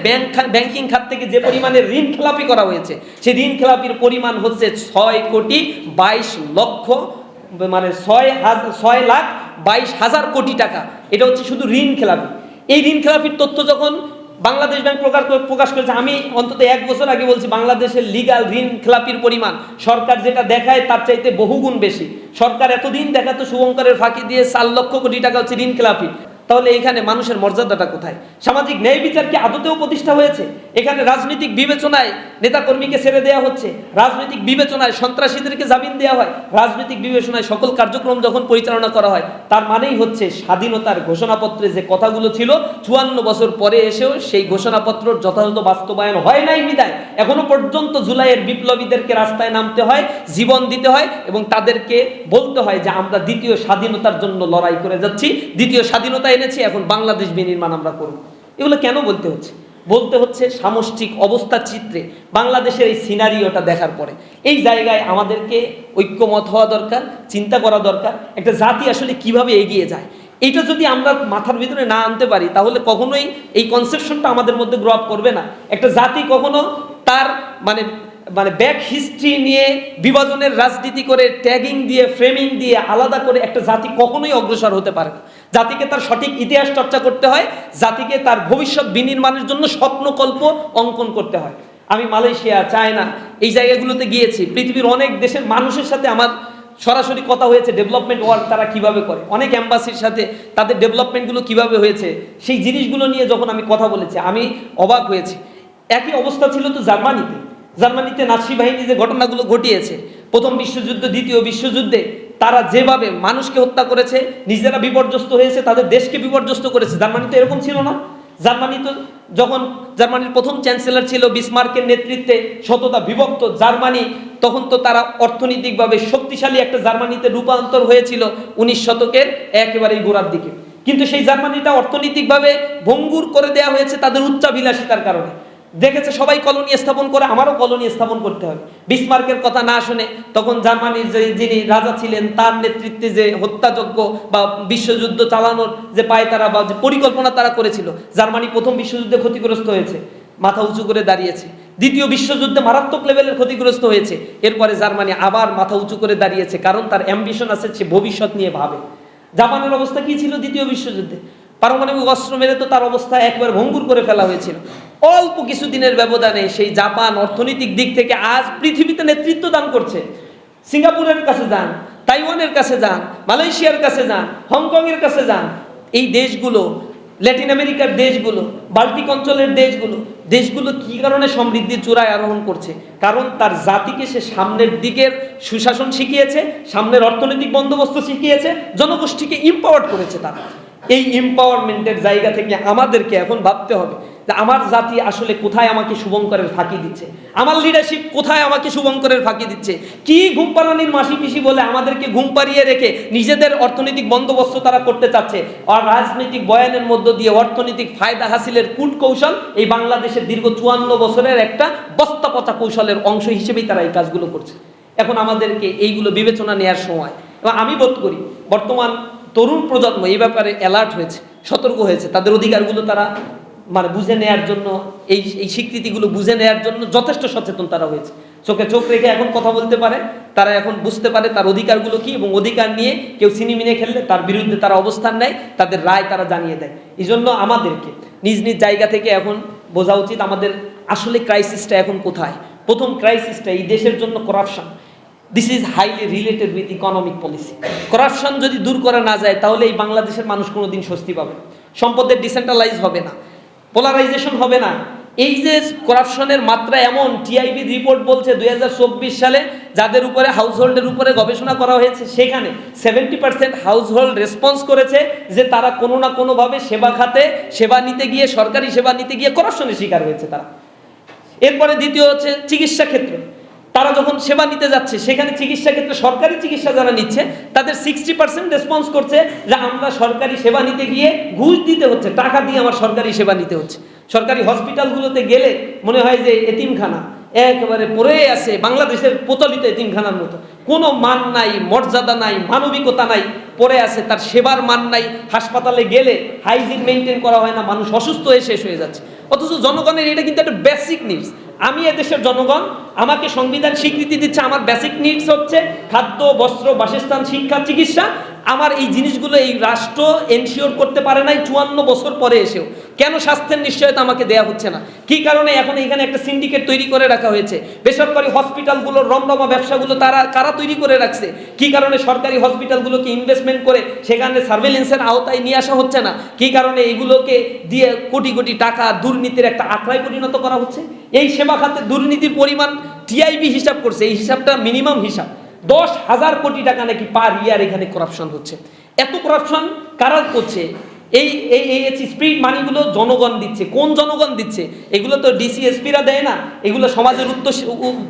ব্যাংকিং খাত থেকে যে পরিমাণে ঋণ খেলাপি করা হয়েছে, সেই ঋণ খেলাপির পরিমাণ হচ্ছে 6,22,00,000, মানে 6,22,000 কোটি টাকা। এটা হচ্ছে শুধু ঋণ খেলাপি। এই ঋণ খেলাপির তথ্য যখন বাংলাদেশ ব্যাংক প্রকাশ করেছে, আমি অন্তত 1 বছর আগে বলছি বাংলাদেশের লিগাল ঋণ খেলাপির পরিমাণ সরকার যেটা দেখায় তার চাইতে বহুগুণ বেশি। সরকার এতদিন দেখাতো শুভঙ্করের ফাঁকি দিয়ে 4 লক্ষ কোটি টাকা হচ্ছে ঋণ খেলাপি। তাহলে এখানে মানুষের মর্যাদাটা কোথায়? সামাজিক ন্যায় বিচার কি আদতেও প্রতিষ্ঠা হয়েছে? এখানে রাজনৈতিক বিবেচনায় নেতাকর্মীকে ছেড়ে দেওয়া হচ্ছে, রাজনৈতিক বিবেচনায় সন্ত্রাসীদেরকে জামিন দেওয়া হয়, রাজনৈতিক বিবেচনায় সকল কার্যক্রম যখন পরিচালনা করা হয়, তার মানেই হচ্ছে স্বাধীনতার ঘোষণাপত্রে যে কথাগুলো ছিল 54 বছর পরে এসেও সেই ঘোষণাপত্রর যথাযথ বাস্তবায়ন হয় নাই বিদায় এখনো পর্যন্ত জুলাইয়ের বিপ্লবীদেরকে রাস্তায় নামতে হয়, জীবন দিতে হয় এবং তাদেরকে বলতে হয় যে আমরা দ্বিতীয় স্বাধীনতার জন্য লড়াই করে যাচ্ছি, দ্বিতীয় স্বাধীনতা এনেছি, এখন বাংলাদেশ বিনির্মাণ আমরা করব। এগুলো কেন বলতে হচ্ছে? বলতে হচ্ছে সামষ্টিক অবস্থা চিত্রে বাংলাদেশের এই সিনারিওটা দেখার পরে এই জায়গায় আমাদেরকে ঐক্যমত হওয়া দরকার, চিন্তা করা দরকার একটা জাতি আসলে কিভাবে এগিয়ে যায়। এইটা যদি আমরা মাথার ভিতরে না আনতে পারি তাহলে কখনোই এই কনসেপশনটা আমাদের মধ্যে গ্রো আপ করবে না। একটা জাতি কখনো তার মানে ব্যাক হিস্ট্রি নিয়ে বিভাজনের রাজনীতি করে ট্যাগিং দিয়ে ফ্রেমিং দিয়ে আলাদা করে একটা জাতি কখনোই অগ্রসর হতে পারে না। জাতিকে তার সঠিক ইতিহাস চর্চা করতে হয়, জাতিকে তার ভবিষ্যৎ বিনির্মাণের জন্য স্বপ্নকল্প অঙ্কন করতে হয়। আমি মালয়েশিয়া, চায়না এই জায়গাগুলোতে গিয়েছি, পৃথিবীর অনেক দেশের মানুষের সাথে আমার সরাসরি কথা হয়েছে ডেভেলপমেন্ট ওয়ার্ক তারা কিভাবে করে, অনেক এম্বাসির সাথে তাদের ডেভেলপমেন্টগুলো কিভাবে হয়েছে সেই জিনিসগুলো নিয়ে যখন আমি কথা বলেছি আমি অবাক হয়েছি। একই অবস্থা ছিল তো জার্মানিতে নাৎসি বাহিনী যে ঘটনাগুলো ঘটিয়েছে প্রথম বিশ্বযুদ্ধ, দ্বিতীয় বিশ্বযুদ্ধে, তারা যেভাবে মানুষকে হত্যা করেছে, নিজেরা বিপর্যস্ত হয়েছে, তাদের দেশকে বিপর্যস্ত করেছে। জার্মানি তো এরকম ছিল না। জার্মানি তো যখন জার্মানির প্রথম চ্যান্সেলর ছিল বিসমার্কের নেতৃত্বে শততা বিভক্ত জার্মানি, তখন তো তারা অর্থনৈতিকভাবে শক্তিশালী একটা জার্মানিতে রূপান্তর হয়েছিল 19 শতকের একেবারেই গোড়ার দিকে। কিন্তু সেই জার্মানিটা অর্থনৈতিকভাবে ভঙ্গুর করে দেওয়া হয়েছে তাদের উচ্চাভিলাষিতার কারণে। দেখেছে সবাই কলোনি স্থাপন করে, আমারও কলোনি স্থাপন করতে হবে। বিসমার্কের কথা না শুনে তখন জার্মানির যিনি রাজা ছিলেন তার নেতৃত্বে যে হত্যাযজ্ঞ বা বিশ্বযুদ্ধ চালানোর যে পায়তারা বা যে পরিকল্পনা তারা করেছিল, জার্মানি প্রথম বিশ্বযুদ্ধে ক্ষতিগ্রস্ত হয়েছে, মাথা উঁচু করে দাঁড়িয়েছে। দ্বিতীয় বিশ্বযুদ্ধে মারাত্মক লেভেলের ক্ষতিগ্রস্ত হয়েছে, এরপরে জার্মানি আবার মাথা উঁচু করে দাঁড়িয়েছে, কারণ তার অ্যাম্বিশন আছে, সে ভবিষ্যৎ নিয়ে ভাবে। জাপানের অবস্থা কি ছিল দ্বিতীয় বিশ্বযুদ্ধে? পারমাণবিক অস্ত্র মেরে তো তার অবস্থা একবার ভঙ্গুর করে ফেলা হয়েছিল। অল্প কিছুদিনের ব্যবধানে সেই জাপান অর্থনৈতিক দিক থেকে আজ পৃথিবীতে নেতৃত্ব দান করছে। সিঙ্গাপুরের কাছে যান, তাইওয়ানের কাছে যান, মালয়েশিয়ার কাছে যান, হংকংয়ের কাছে যান, এই দেশগুলো ল্যাটিন আমেরিকার দেশগুলো, বাল্টিক অঞ্চলের দেশগুলো কি কারণে সমৃদ্ধির চূড়ায় আরোহণ করছে? কারণ তার জাতিকে সে সামনের দিকের সুশাসন শিখিয়েছে, সামনের অর্থনৈতিক বন্দোবস্ত শিখিয়েছে, জনগোষ্ঠীকে ইম্পাওয়ার্ড করেছে তারা। এই এম্পাওয়ারমেন্টের জায়গা থেকে আমাদেরকে এখন ভাবতে হবে যে আমার জাতি আসলে কোথায় আমাকে শুভঙ্করের ফাঁকি দিচ্ছে, আমার লিডারশিপ কোথায় আমাকে শুভঙ্করের ফাঁকি দিচ্ছে, কি ঘুম পাড়ানির মাসি পিসি বলে আমাদেরকে ঘুম পাড়িয়ে রেখে নিজেদের অর্থনৈতিক বন্দোবস্ত তারা করতে চাচ্ছে, আর রাজনৈতিক বয়ানের মধ্য দিয়ে অর্থনৈতিক ফায়দা হাসিলের কূট কৌশল এই বাংলাদেশের দীর্ঘ 54 বছরের একটা বস্তা পচা কৌশলের অংশ হিসেবেই তারা এই কাজগুলো করছে। এখন আমাদেরকে এইগুলো বিবেচনা নেওয়ার সময়, এবং আমি বোধ করি বর্তমান তরুণ প্রজন্ম এই ব্যাপারে অ্যালার্ট হয়েছে, সতর্ক হয়েছে, তাদের অধিকারগুলো তারা বুঝে নেয়ার জন্য, এই স্বীকৃতিগুলো বুঝে নেয়ার জন্য যথেষ্ট সচেতন তারা হয়েছে। চোখে চোখ রেখে এখন কথা বলতে পারে, তারা এখন বুঝতে পারে তার অধিকারগুলো কি, এবং অধিকার নিয়ে কেউ ছিনিমিনে খেললে তার বিরুদ্ধে তারা অবস্থান নেয়, তাদের রায় তারা জানিয়ে দেয়। এই জন্য আমাদেরকে নিজ নিজ জায়গা থেকে এখন বোঝা উচিত আমাদের আসলে ক্রাইসিসটা এখন কোথায়। প্রথম ক্রাইসিসটা এই দেশের জন্য corruption. This is highly related with economic policy. Corruption যদি দূর করা না যায় তাহলে এই বাংলাদেশের মানুষ কোনোদিন স্বস্তি পাবে, সম্পদের ডিসেন্ট্রালাইজ হবে না, পোলারাইজেশন হবে না। এই যে করাপশনের মাত্রা এমন, টিআইবি রিপোর্ট বলছে 2024 সালে যাদের উপরে হাউসহোল্ডের উপরে গবেষণা করা হয়েছে সেখানে 70% হাউসহোল্ড রেসপন্স করেছে যে তারা কোনো না কোনোভাবে সেবা খাতে সেবা নিতে গিয়ে, সরকারি সেবা নিতে গিয়ে করাপশনের শিকার হয়েছে তারা। এরপরে দ্বিতীয় হচ্ছে চিকিৎসা ক্ষেত্র। তারা যখন সেবা নিতে যাচ্ছে সেখানে চিকিৎসা ক্ষেত্রে সরকারি চিকিৎসা যারা নিচ্ছে তাদের 60% রেসপন্স করছে যে আমরা সরকারি সেবা নিতে গিয়ে ঘুষ দিতে হচ্ছে, টাকা দিয়ে আমার সরকারি সেবা নিতে হচ্ছে। সরকারি হসপিটালগুলোতে গেলে মনে হয় যে এতিমখানা একেবারে পড়ে আছে, বাংলাদেশের প্রচলিত এতিমখানার মতো, কোনো মান নাই, মর্যাদা নাই, মানবিকতা নাই, পড়ে আছে, তার সেবার মান নাই। হাসপাতালে গেলে হাইজিন মেনটেন করা হয় না, মানুষ অসুস্থ হয়ে শেষ হয়ে যাচ্ছে। অথচ জনগণের এটা কিন্তু একটা বেসিক নিডস। আমি এদেশের জনগণ, আমাকে সংবিধান স্বীকৃতি দিচ্ছে, আমার বেসিক নিডস হচ্ছে খাদ্য, বস্ত্র, বাসস্থান, শিক্ষা, চিকিৎসা। আমার এই জিনিসগুলো এই রাষ্ট্র এনশিওর করতে পারে নাই 54 বছর পরে এসেও। কেন স্বাস্থ্যের নিশ্চয়তা আমাকে দেয়া হচ্ছে না? কি কারণে এখন এখানে একটা সিন্ডিকেট তৈরি করে রাখা হয়েছে? বেসরকারি হসপিটালগুলোর রমরমা ব্যবসাগুলো কারা তৈরি করে রাখছে? কি কারণে সরকারি হসপিটালগুলোকে ইনভেস্টমেন্ট করে সেখানে সার্ভেলেন্সের আওতায় নিয়ে আসা হচ্ছে না? কি কারণে এগুলোকে দিয়ে কোটি কোটি টাকা দুর্নীতির একটা আখড়ায় পরিণত করা হচ্ছে? এই সেবা খাতে দুর্নীতির পরিমাণ টিআইবি হিসাব করছে, এই হিসাবটা মিনিমাম হিসাব 10,000 কোটি টাকা নাকি পার ইয়ার এখানে করাপশন হচ্ছে। এত করাপশন কারা করছে? এই স্পিড মানিগুলো জনগণ দিচ্ছে। কোন জনগণ দিচ্ছে? এগুলো তো ডিসিএসপিরা দেয় না, এগুলো সমাজের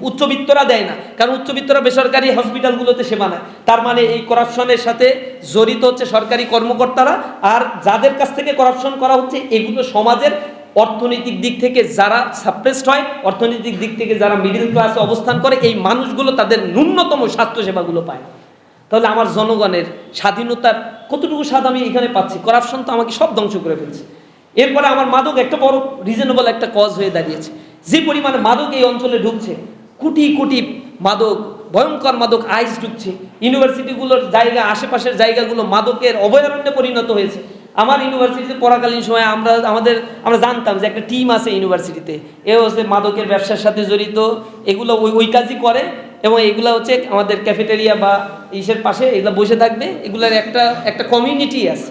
উচ্চবিত্তরা দেয় না, কারণ উচ্চবিত্তরা বেসরকারি হসপিটালগুলোতে সেবা নেয়। তার মানে এই করাপশনের সাথে জড়িত হচ্ছে সরকারি কর্মকর্তারা, আর যাদের কাছ থেকে করাপশন করা হচ্ছে এগুলো সমাজের অর্থনৈতিক দিক থেকে যারা সাপ্রেসড হয়, অর্থনৈতিক দিক থেকে যারা মিডল ক্লাসে অবস্থান করে, এই মানুষগুলো তাদের ন্যূনতম স্বাস্থ্যসেবাগুলো পায় না। তাহলে আমার জনগণের স্বাধীনতার কতটুকু স্বাদ আমি এখানে পাচ্ছি? করাপশন তো আমাকে সব ধ্বংস করে ফেলছে। এরপরে আমার মাদক একটা বড় রিজনেবল একটা কজ হয়ে দাঁড়িয়েছে। যে পরিমাণে মাদক এই অঞ্চলে ঢুকছে, কোটি কোটি মাদক, ভয়ঙ্কর মাদক আইস ঢুকছে, ইউনিভার্সিটিগুলোর জায়গা, আশেপাশের জায়গাগুলো মাদকের অভয়ারণ্যে পরিণত হয়েছে। আমার ইউনিভার্সিটিতে পড়াকালীন সময় আমরা জানতাম যে একটা টিম আছে ইউনিভার্সিটিতে, এ হচ্ছে মাদকের ব্যবসার সাথে জড়িত, এগুলো ওই কাজই করে, এবং এগুলো হচ্ছে আমাদের ক্যাফেটেরিয়া বা ইসের পাশে এগুলো বসে থাকবে, এগুলোর একটা কমিউনিটি আছে।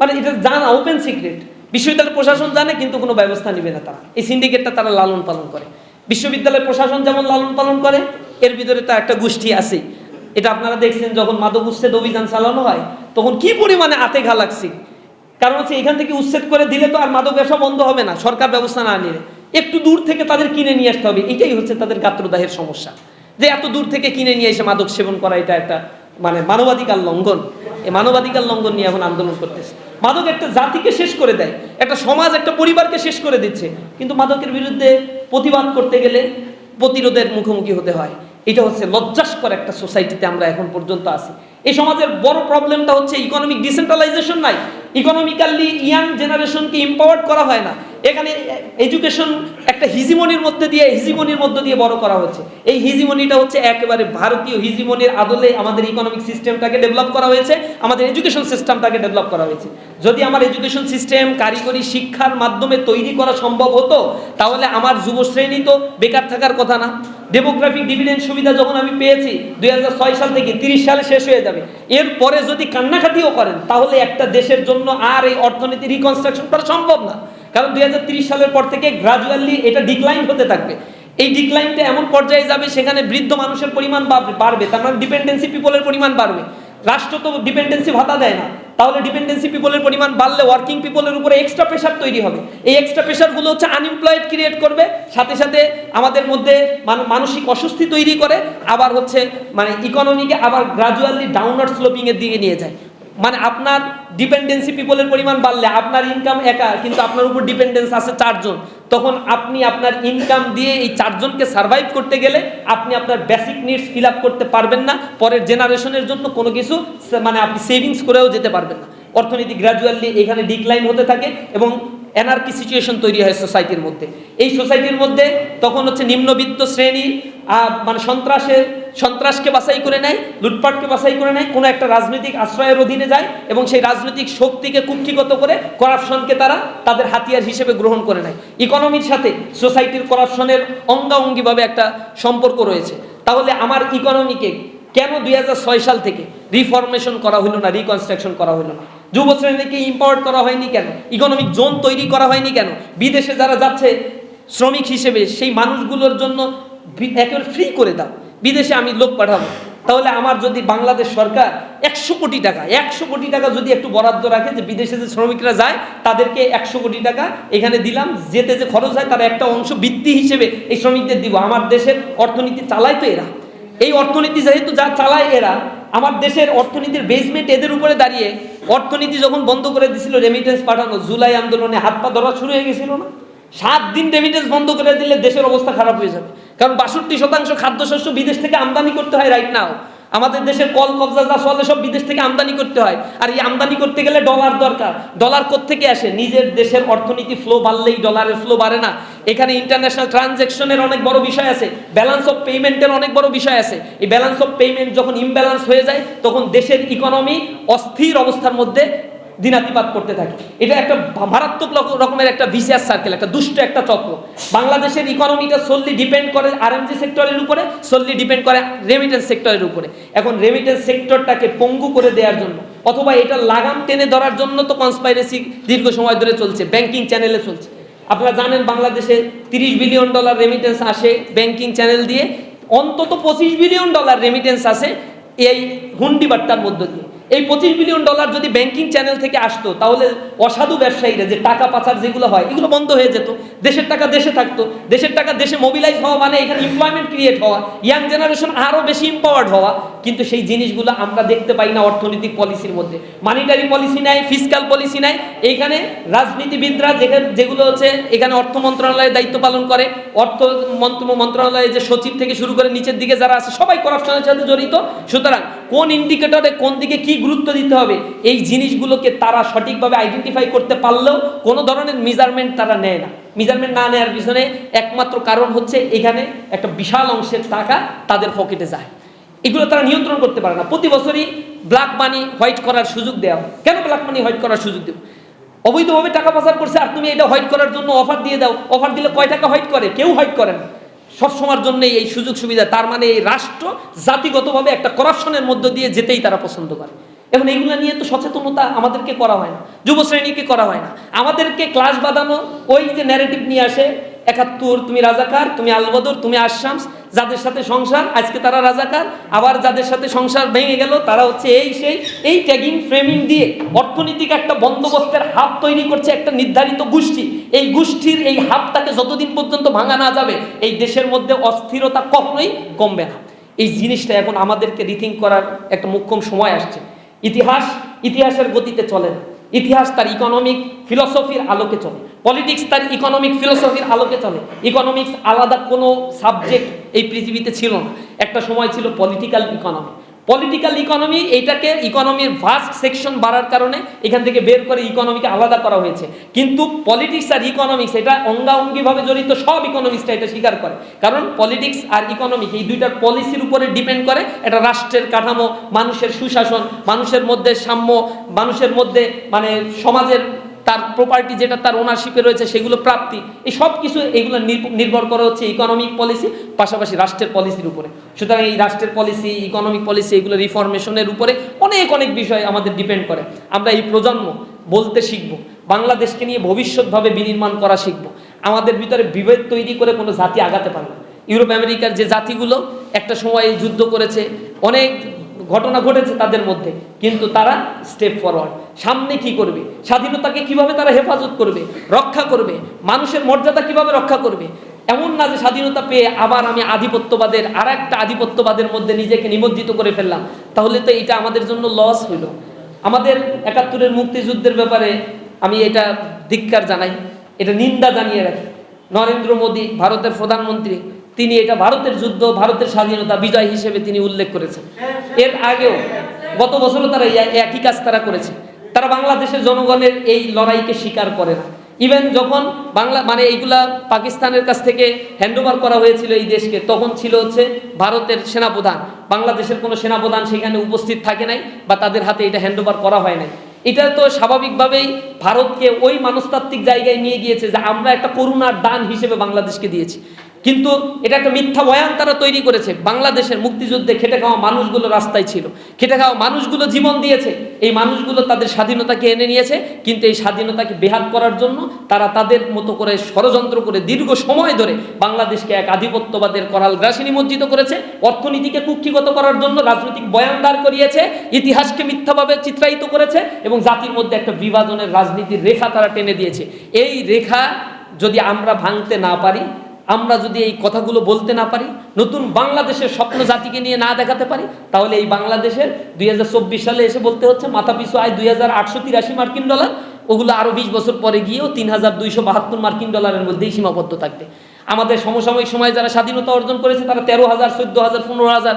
মানে এটা জানা ওপেন সিক্রেট, বিশ্ববিদ্যালয় প্রশাসন জানে কিন্তু কোনো ব্যবস্থা নেবে না তারা। এই সিন্ডিকেটটা তারা লালন পালন করে। বিশ্ববিদ্যালয় প্রশাসন যেমন লালন পালন করে, এর ভিতরে তো একটা গোষ্ঠী আছেই। এটা আপনারা দেখছেন যখন মাদক উচ্ছেদ অভিযান চালানো হয় তখন কি পরিমাণে আতে ঘা লাগছে। কারণ হচ্ছে এখান থেকে উচ্ছেদ করে দিলে তো আর মাদক ব্যবসা বন্ধ হবে না, সরকার ব্যবস্থা না নিলে। একটু দূর থেকে তাদের কিনে নিয়ে আসতে হবে, এটাই হচ্ছে তাদের গাত্রদাহের সমস্যা। যে এত দূর থেকে কিনে নিয়ে এসে মাদক সেবন করা, এটা একটা মানবাধিকার লঙ্ঘন। এই মানবাধিকার লঙ্ঘন নিয়ে এখন আন্দোলন করতেছে। মাদক একটা জাতিকে শেষ করে দেয়, একটা সমাজ, একটা পরিবারকে শেষ করে দিচ্ছে। কিন্তু মাদকের বিরুদ্ধে প্রতিবাদ করতে গেলে প্রতিরোধের মুখোমুখি হতে হয়। এটা হচ্ছে লজ্জাস্কর একটা সোসাইটিতে আমরা এখন পর্যন্ত আছি। এই সমাজের বড় প্রবলেমটা হচ্ছে ইকোনমিক ডিসেন্ট্রালাইজেশন নাই, ইকোনমিক্যালি ইয়াং জেনারেশনকে এম্পাওয়ার্ড করা হয় না। এখানে এডুকেশন একটা হিজিমনির মধ্যে দিয়ে বড় করা হচ্ছে। এই হিজিমনিটা হচ্ছে একেবারে ভারতীয় হিজিমনির আদলে আমাদের ইকোনমিক সিস্টেমটাকে ডেভেলপ করা হয়েছে, আমাদের এডুকেশন সিস্টেমটাকে ডেভেলপ করা হয়েছে। যদি আমার এডুকেশন সিস্টেম কারিগরি শিক্ষার মাধ্যমে তৈরি করা সম্ভব হতো তাহলে আমার যুব শ্রেণী তো বেকার থাকার কথা না, ডেমোগ্রাফিক ডিভিডেন্ড সুবিধা যখন আমি পেয়েছি 2006 সাল থেকে 30 সালে শেষ হয়ে যাবে, এরপরে যদি কান্নাকাটিও করেন তাহলে একটা দেশের জন্য আর এই অর্থনীতি রিকনস্ট্রাকশন করা সম্ভব না। কারণ 2030 সালের পর থেকে গ্রাজুয়ালি এটা ডিক্লাইন হতে থাকবে। এই ডিক্লাইনটা এমন পর্যায়ে যাবে সেখানে বৃদ্ধ মানুষের পরিমাণ বাড়বে, তার মানে ডিপেন্ডেন্সি পিপলের পরিমাণ বাড়বে। রাষ্ট্র তো ডিপেন্ডেন্সি ভাতা দেয় না, তাহলে ডিপেন্ডেন্সি পিপলের পরিমাণ বাড়লে ওয়ার্কিং পিপলের উপরে এক্সট্রা প্রেশার তৈরি হবে। এই এক্সট্রা প্রেশারগুলো হচ্ছে আনএমপ্লয়েড ক্রিয়েট করবে, সাথে সাথে আমাদের মধ্যে মানসিক অস্বস্তি তৈরি করে, আবার হচ্ছে মানে ইকোনমিকে আবার গ্রাজুয়ালি ডাউনওয়ার্ড স্লোপিং এর দিকে নিয়ে যায়। মানে আপনার ডিপেন্ডেন্সি পিপলের পরিমাণ বাড়লে আপনার ইনকাম একা, কিন্তু আপনার উপর ডিপেন্ডেন্স আছে 4 জন, তখন আপনি আপনার ইনকাম দিয়ে এই 4 জনকে সার্ভাইভ করতে গেলে আপনি আপনার বেসিক নিডস ফিল আপ করতে পারবেন না, পরের জেনারেশনের জন্য কোনো কিছু মানে আপনি সেভিংস করেও যেতে পারবেন না। অর্থনীতি গ্র্যাজুয়ালি এখানে ডিক্লাইন হতে থাকে এবং এনার্কি সিচুয়েশন তৈরি হয় সোসাইটির মধ্যে। এই সোসাইটির মধ্যে তখন হচ্ছে নিম্নবিত্ত শ্রেণী মানে সন্ত্রাসকে বাছাই করে নেয়, লুটপাটকে বাছাই করে নেয়, কোনো একটা রাজনৈতিক আশ্রয়ের অধীনে যায় এবং সেই রাজনৈতিক শক্তিকে কুক্ষিগত করে করাপশনকে তারা তাদের হাতিয়ার হিসেবে গ্রহণ করে নেয়। ইকোনমির সাথে সোসাইটির করাপশনের অঙ্গাঅঙ্গিভাবে একটা সম্পর্ক রয়েছে। তাহলে আমার ইকোনমিকে কেন 2006 সাল থেকে রিফরমেশন করা হলো না, রিকনস্ট্রাকশন করা হলো না? যুব শ্রেণীকে ইম্পাওয়ার করা হয়নি কেন? ইকোনমিক জোন তৈরি করা হয়নি কেন? বিদেশে যারা যাচ্ছে শ্রমিক হিসেবে সেই মানুষগুলোর জন্য একেবারে ফ্রি করে দাও, বিদেশে আমি লোক পাঠাবো। তাহলে আমার যদি বাংলাদেশ সরকার 100 কোটি টাকা যদি একটু বরাদ্দ রাখে যে বিদেশে যে শ্রমিকরা যায় তাদেরকে 100 কোটি টাকা এখানে দিলাম, যেতে যে খরচ হয় তার একটা অংশ বৃত্তি হিসেবে এই শ্রমিকদের দিব। আমার দেশের অর্থনীতি চালায় তো এরা, এই অর্থনীতি যেহেতু যা চালায় এরা, আমার দেশের অর্থনীতির বেসমেন্ট এদের উপরে দাঁড়িয়ে অর্থনীতি যখন বন্ধ করে দিছিল রেমিটেন্স পাঠানো, জুলাই আন্দোলনে হাত পা ধরা শুরু হয়ে গেছিল না? 7 দিন রেমিটেন্স বন্ধ করে দিলে দেশের অবস্থা খারাপ হয়ে যাবে। কারণ 62% খাদ্যশস্য বিদেশ থেকে আমদানি করতে হয় রাইট নাও। আমাদের দেশের কল কবজা যা চলে সব বিদেশ থেকে আমদানি করতে হয়, আর এই আমদানি করতে গেলে ডলার দরকার। ডলার কোত্থেকে আসে? নিজের দেশের অর্থনীতি ফ্লো বাড়লেই ডলারের ফ্লো বাড়ে না। এখানে ইন্টারন্যাশনাল ট্রানজ্যাকশনের অনেক বড় বিষয় আছে, ব্যালেন্স অফ পেমেন্টের অনেক বড় বিষয় আছে। এই ব্যালেন্স অফ পেমেন্ট যখন ইমব্যালেন্স হয়ে যায় তখন দেশের ইকোনমি অস্থির অবস্থার মধ্যে দিনাতিপাত করতে থাকে। এটা একটা মারাত্মক রকমের একটা ভিসিয়াস সার্কেল, একটা দুষ্ট একটা চক্র। বাংলাদেশের ইকোনমিটা solely ডিপেন্ড করে আরএমজি সেক্টরের উপরে, solely ডিপেন্ড করে রেমিটেন্স সেক্টরের উপরে। এখন রেমিটেন্স সেক্টরটাকে পঙ্গু করে দেওয়ার জন্য অথবা এটা লাগাম টেনে ধরার জন্য তো কনস্পাইরেসি দীর্ঘ সময় ধরে চলছে, ব্যাংকিং চ্যানেলে চলছে। আপনারা জানেন বাংলাদেশে $30 বিলিয়ন রেমিটেন্স আসে ব্যাংকিং চ্যানেল দিয়ে, অন্তত $25 বিলিয়ন রেমিটেন্স আসে এই হুন্ডি বার্তার মধ্য দিয়ে। এই $25 বিলিয়ন যদি ব্যাংকিং চ্যানেল থেকে আসতো তাহলে অসাধু ব্যবসায়ীরা যে টাকা পাচার যেগুলো হয় এগুলো বন্ধ হয়ে যেত, দেশের টাকা দেশে থাকতো, দেশের টাকা দেশে মোবিলাইজ হওয়া মানে এখানে এমপ্লয়মেন্ট ক্রিয়েট হওয়া, ইয়াং জেনারেশন আরও বেশি এম্পাওয়ার্ড হওয়া। কিন্তু সেই জিনিসগুলো আমরা দেখতে পাই না অর্থনৈতিক পলিসির মধ্যে। মানিটারি পলিসি নাই, ফিসক্যাল পলিসি নাই। এইখানে রাজনীতিবিদরা যেগুলো হচ্ছে এখানে অর্থ মন্ত্রণালয়ের দায়িত্ব পালন করে, অর্থ মন্ত্রণালয়ে যে সচিব থেকে শুরু করে নিচের দিকে যারা আছে সবাই করাপশনের সাথে জড়িত। সুতরাং কোন ইন্ডিকেটরে কোন দিকে কি গুরুত্ব দিতে হবে এই জিনিসগুলোকে তারা সঠিকভাবে আইডেন্টিফাই করতে পারলেও কোনো ধরনের মেজারমেন্ট তারা নেয় না। মেজারমেন্ট না নেওয়ার পিছনে একমাত্র কারণ হচ্ছে এখানে একটা বিশাল অংশের টাকা তাদের পকেটে যায়, এগুলো তারা নিয়ন্ত্রণ করতে পারে না। প্রতি বছরই ব্ল্যাক মানি হোয়াইট করার সুযোগ দেওয়া হয়। কেন ব্ল্যাক মানি হোয়াইট করার সুযোগ দেব? অবৈধভাবে টাকা পাচার করছে আর তুমি এটা হোয়াইট করার জন্য অফার দিয়ে দাও। অফার দিলে কয় টাকা হোয়াইট করে? কেউ হোয়াইট করে না। সবসময়ের জন্য এই সুযোগ সুবিধা, তার মানে এই রাষ্ট্র জাতিগতভাবে একটা করাপশনের মধ্য দিয়ে যেতেই তারা পছন্দ করে। এখন এইগুলো নিয়ে তো সচেতনতা আমাদেরকে করা হয় না, যুব শ্রেণীকে করা হয় না। আমাদেরকে ক্লাস বাঁধানো, ওই যে ন্যারেটিভ নিয়ে আসে 71 তুমি রাজাকার, তুমি আলবদর, তুমি আশামস, যাদের সাথে সংসার আজকে তারা রাজাকার, আবার যাদের সাথে সংসার ভেঙে গেল তারা হচ্ছে এই ট্যাগিং ফ্রেমিং দিয়ে অর্থনৈতিক একটা বন্দোবস্তের হাব তৈরি করছে একটা নির্ধারিত গোষ্ঠী। এই গোষ্ঠীর এই হাবটাকে যতদিন পর্যন্ত ভাঙা না যাবে এই দেশের মধ্যে অস্থিরতা কখনোই কমবে না। এই জিনিসটা এখন আমাদেরকে রিথিঙ্ক করার একটা মোক্ষম সময় আসছে। ইতিহাসের গতিতে চলে না, ইতিহাস তার ইকোনমিক ফিলসফির আলোকে চলে, পলিটিক্স তার ইকোনমিক ফিলসফির আলোকে চলে। ইকোনমিক্স আলাদা কোনো সাবজেক্ট এই পৃথিবীতে ছিল না। একটা সময় ছিল পলিটিক্যাল ইকোনমি, এইটাকে ইকোনমির ভাস্ট সেকশন বাড়ার কারণে এখান থেকে বের করে ইকোনমিকে আলাদা করা হয়েছে। কিন্তু পলিটিক্স আর ইকোনমিক্স এটা অঙ্গাঅঙ্গিভাবে জড়িত, সব ইকোনমিক্সটা এটা স্বীকার করে। কারণ পলিটিক্স আর ইকোনমিক এই দুইটার পলিসির উপরে ডিপেন্ড করে এটা রাষ্ট্রের কাঠামো, মানুষের সুশাসন, মানুষের মধ্যে সাম্য, মানুষের মধ্যে মানে সমাজের তার প্রপার্টি যেটা তার ওনারশিপে রয়েছে সেগুলো প্রাপ্তি, এই সব কিছু এগুলো নির্ভর করা হচ্ছে ইকোনমিক পলিসি পাশাপাশি রাষ্ট্রের পলিসির উপরে। সুতরাং এই রাষ্ট্রের পলিসি, ইকোনমিক পলিসি, এগুলো রিফরমেশনের উপরে অনেক অনেক বিষয় আমাদের ডিপেন্ড করে। আমরা এই প্রজন্ম বলতে শিখবো, বাংলাদেশকে নিয়ে ভবিষ্যৎভাবে বিনির্মাণ করা শিখবো। আমাদের ভিতরে বিভেদ তৈরি করে কোনো জাতি আগাতে পারে না। ইউরোপ আমেরিকার যে জাতিগুলো একটা সময় যুদ্ধ করেছে, অনেক ঘটনা ঘটেছে তাদের মধ্যে, কিন্তু তারা স্টেপ ফরওয়ার্ড, সামনে কি করবে, স্বাধীনতাকে কিভাবে তারা হেফাজত করবে, রক্ষা করবে, মানুষের মর্যাদা কিভাবে রক্ষা করবে। এমন না যে স্বাধীনতা পেয়ে আবার আমি আধিপত্যবাদের আর একটা আধিপত্যবাদের মধ্যে নিজেকে নিমজ্জিত করে ফেললাম, তাহলে তো এটা আমাদের জন্য লস হইল। আমাদের ৭১-এর মুক্তিযুদ্ধের ব্যাপারে আমি এটা ধিক্কার জানাই, এটা নিন্দা জানিয়ে রাখি। নরেন্দ্র মোদী ভারতের প্রধানমন্ত্রী, তিনি এটা ভারতের যুদ্ধ, ভারতের স্বাধীনতা বিজয় হিসেবে তিনি উল্লেখ করেছেন। এর আগেও গত বছরও তারা একই কাজ তারা করেছে। তারা বাংলাদেশের জনগণের এই লড়াইকে স্বীকার করে না। ইভেন যখন এইগুলা পাকিস্তানের কাছ থেকে হ্যান্ডওভার করা হয়েছিল এই দেশকে, তখন ছিল হচ্ছে ভারতের সেনাপ্রধান, বাংলাদেশের কোনো সেনাপ্রধান সেখানে উপস্থিত থাকে নাই বা তাদের হাতে এটা হ্যান্ডওভার করা হয় নাই। এটা তো স্বাভাবিকভাবেই ভারতকে ওই মনস্তাত্ত্বিক জায়গায় নিয়ে গিয়েছে যে আমরা একটা করুণার দান হিসেবে বাংলাদেশকে দিয়েছি। কিন্তু এটা একটা মিথ্যা বয়ান তারা তৈরি করেছে। বাংলাদেশের মুক্তিযুদ্ধে খেটে খাওয়া মানুষগুলো রাস্তায় ছিল, খেটে খাওয়া মানুষগুলো জীবন দিয়েছে, এই মানুষগুলো তাদের স্বাধীনতাকে এনে নিয়েছে। কিন্তু এই স্বাধীনতাকে বেহাত করার জন্য তারা তাদের মতো করে ষড়যন্ত্র করে দীর্ঘ সময় ধরে বাংলাদেশকে এক আধিপত্যবাদের করাল গ্রাসে নিমজ্জিত করেছে, অর্থনীতিকে কুক্ষিগত করার জন্য রাজনৈতিক বয়ান দাঁড় করিয়েছে, ইতিহাসকে মিথ্যাভাবে চিত্রায়িত করেছে এবং জাতির মধ্যে একটা বিভাজনের রাজনীতির রেখা তারা টেনে দিয়েছে। এই রেখা যদি আমরা ভাঙতে না পারি, আমরা যদি এই কথাগুলো বলতে না পারি, নতুন বাংলাদেশের স্বপ্ন জাতিকে নিয়ে না দেখাতে পারি, তাহলে এই বাংলাদেশের 2024 সালে এসে বলতে হচ্ছে মাথাপিছু আয় $2883 মার্কিন, ওগুলো আরও 20 বছর পরে গিয়েও $3272 মার্কিন মধ্যেই সীমাবদ্ধ থাকবে। আমাদের সমসাময়িক সময়ে যারা স্বাধীনতা অর্জন করেছে তারা 13,000, 14,000, 15,000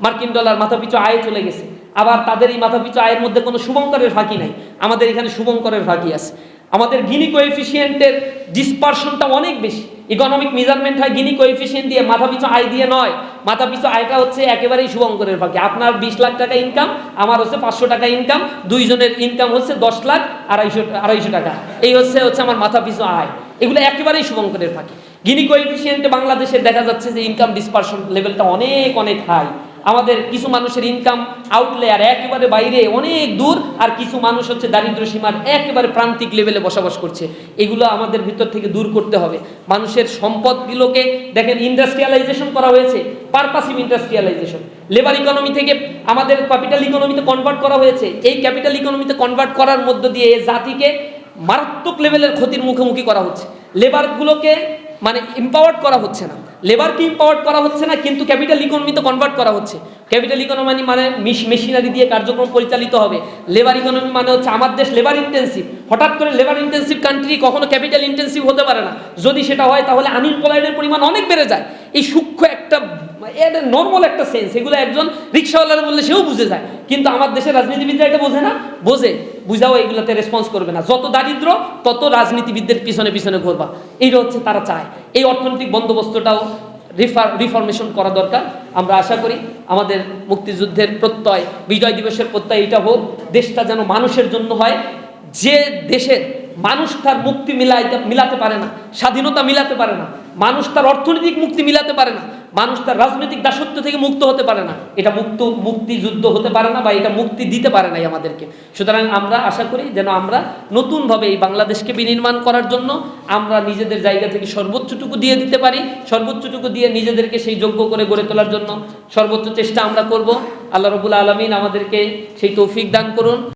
মার্কিন মাথাপিছু আয়ে চলে গেছে। আবার তাদের এই মাথাপিছু আয়ের মধ্যে কোনো শুভঙ্করের ফাঁকি নাই, আমাদের এখানে শুভঙ্করের ফাঁকি আছে। আমাদের গিনি কোএফিসিয়েন্টের ডিসপারশনটা অনেক বেশি। ইকোনমিক মেজারমেন্ট হয় গিনি কোএফিসিয়েন্ট দিয়ে, মাথাপিছু আয় দিয়ে নয়। মাথাপিছু আয়টা হচ্ছে একেবারেই শুভঙ্করের ফাঁকি। আপনার 20 লাখ টাকা ইনকাম, আমার হচ্ছে 500 টাকা ইনকাম, দুইজনের ইনকাম হচ্ছে 10 লাখ 250 টাকা, এই হচ্ছে আমার মাথাপিছু আয়। এগুলো একেবারেই শুভঙ্করের ফাঁকি। গিনি কোএফিসিয়েন্টে বাংলাদেশের দেখা যাচ্ছে যে ইনকাম ডিসপারশন লেভেলটা অনেক অনেক হাই। আমাদের কিছু মানুষের ইনকাম আউটলেয়ার একেবারে বাইরে অনেক দূর, আর কিছু মানুষ হচ্ছে দারিদ্র সীমার একেবারে প্রান্তিক লেভেলে বসবাস করছে। এগুলো আমাদের ভিতর থেকে দূর করতে হবে। মানুষের সম্পদগুলোকে দেখেন ইন্ডাস্ট্রিয়ালাইজেশন করা হয়েছে, পারপাসিভ ইন্ডাস্ট্রিয়ালাইজেশন। লেবার ইকোনমি থেকে আমাদের ক্যাপিটাল ইকোনমিতে কনভার্ট করা হয়েছে। এই ক্যাপিটাল ইকোনমিতে কনভার্ট করার মধ্য দিয়ে জাতিকে মারাত্মক লেভেলের ক্ষতির মুখোমুখি করা হচ্ছে। লেবারগুলোকে এম্পাওয়ার্ড করা হচ্ছে না, লেবারকে এম্পাওয়ার্ড করা হচ্ছে না, কিন্তু ক্যাপিটাল ইকোনমিতে কনভার্ট করা হচ্ছে। ক্যাপিটাল ইকোনমি মেশিনারি দিয়ে কার্যক্রম পরিচালিত হবে। লেবার ইকোনমি হচ্ছে আমার দেশ লেবার ইন্টেন্সিভ। হঠাৎ করে লেবার ইন্টেন্সিভ কান্ট্রি কখনো ক্যাপিটাল ইন্টেন্সিভ হতে পারে না। যদি সেটা হয় তাহলে আনএমপ্লয়েডের পরিমাণ অনেক বেড়ে যায়। এই সূক্ষ্ম একটা নর্মাল একটা সেন্স, এগুলো একজন রিক্সাওয়ালার বললে সেও বুঝে যায়, কিন্তু আমার দেশের রাজনীতিবিদরা এটা বোঝে না। বুঝাও এগুলোতে রেসপন্স করবে না। যত দারিদ্র তত রাজনীতিবিদদের পিছনে পিছনে ঘুরবা, এইটা হচ্ছে তারা চায়। এই অর্থনৈতিক বন্দোবস্তটাও রিফরমেশন করা দরকার। আমরা আশা করি আমাদের মুক্তিযুদ্ধের প্রত্যয়, বিজয় দিবসের প্রত্যয় এটা হোক, দেশটা যেন মানুষের জন্য হয়। যে দেশের মানুষ তার মুক্তি মিলাতে পারে না, স্বাধীনতা মিলাতে পারে না, মানুষ তার অর্থনৈতিক মুক্তি মিলাতে পারে না, মানুষ তার রাজনৈতিক দাসত্ব থেকে মুক্ত হতে পারে না, এটা মুক্তিযুদ্ধ হতে পারে না বা এটা মুক্তি দিতে পারে নাই আমাদেরকে। সুতরাং আমরা আশা করি যেন আমরা নতুনভাবে এই বাংলাদেশকে বিনির্মাণ করার জন্য আমরা নিজেদের জায়গা থেকে সর্বোচ্চটুকু দিয়ে দিতে পারি, সর্বোচ্চটুকু দিয়ে নিজেদেরকে সেই যোগ্য করে গড়ে তোলার জন্য সর্বোচ্চ চেষ্টা আমরা করব। আল্লাহ রাব্বুল আলামিন আমাদেরকে সেই তৌফিক দান করুন।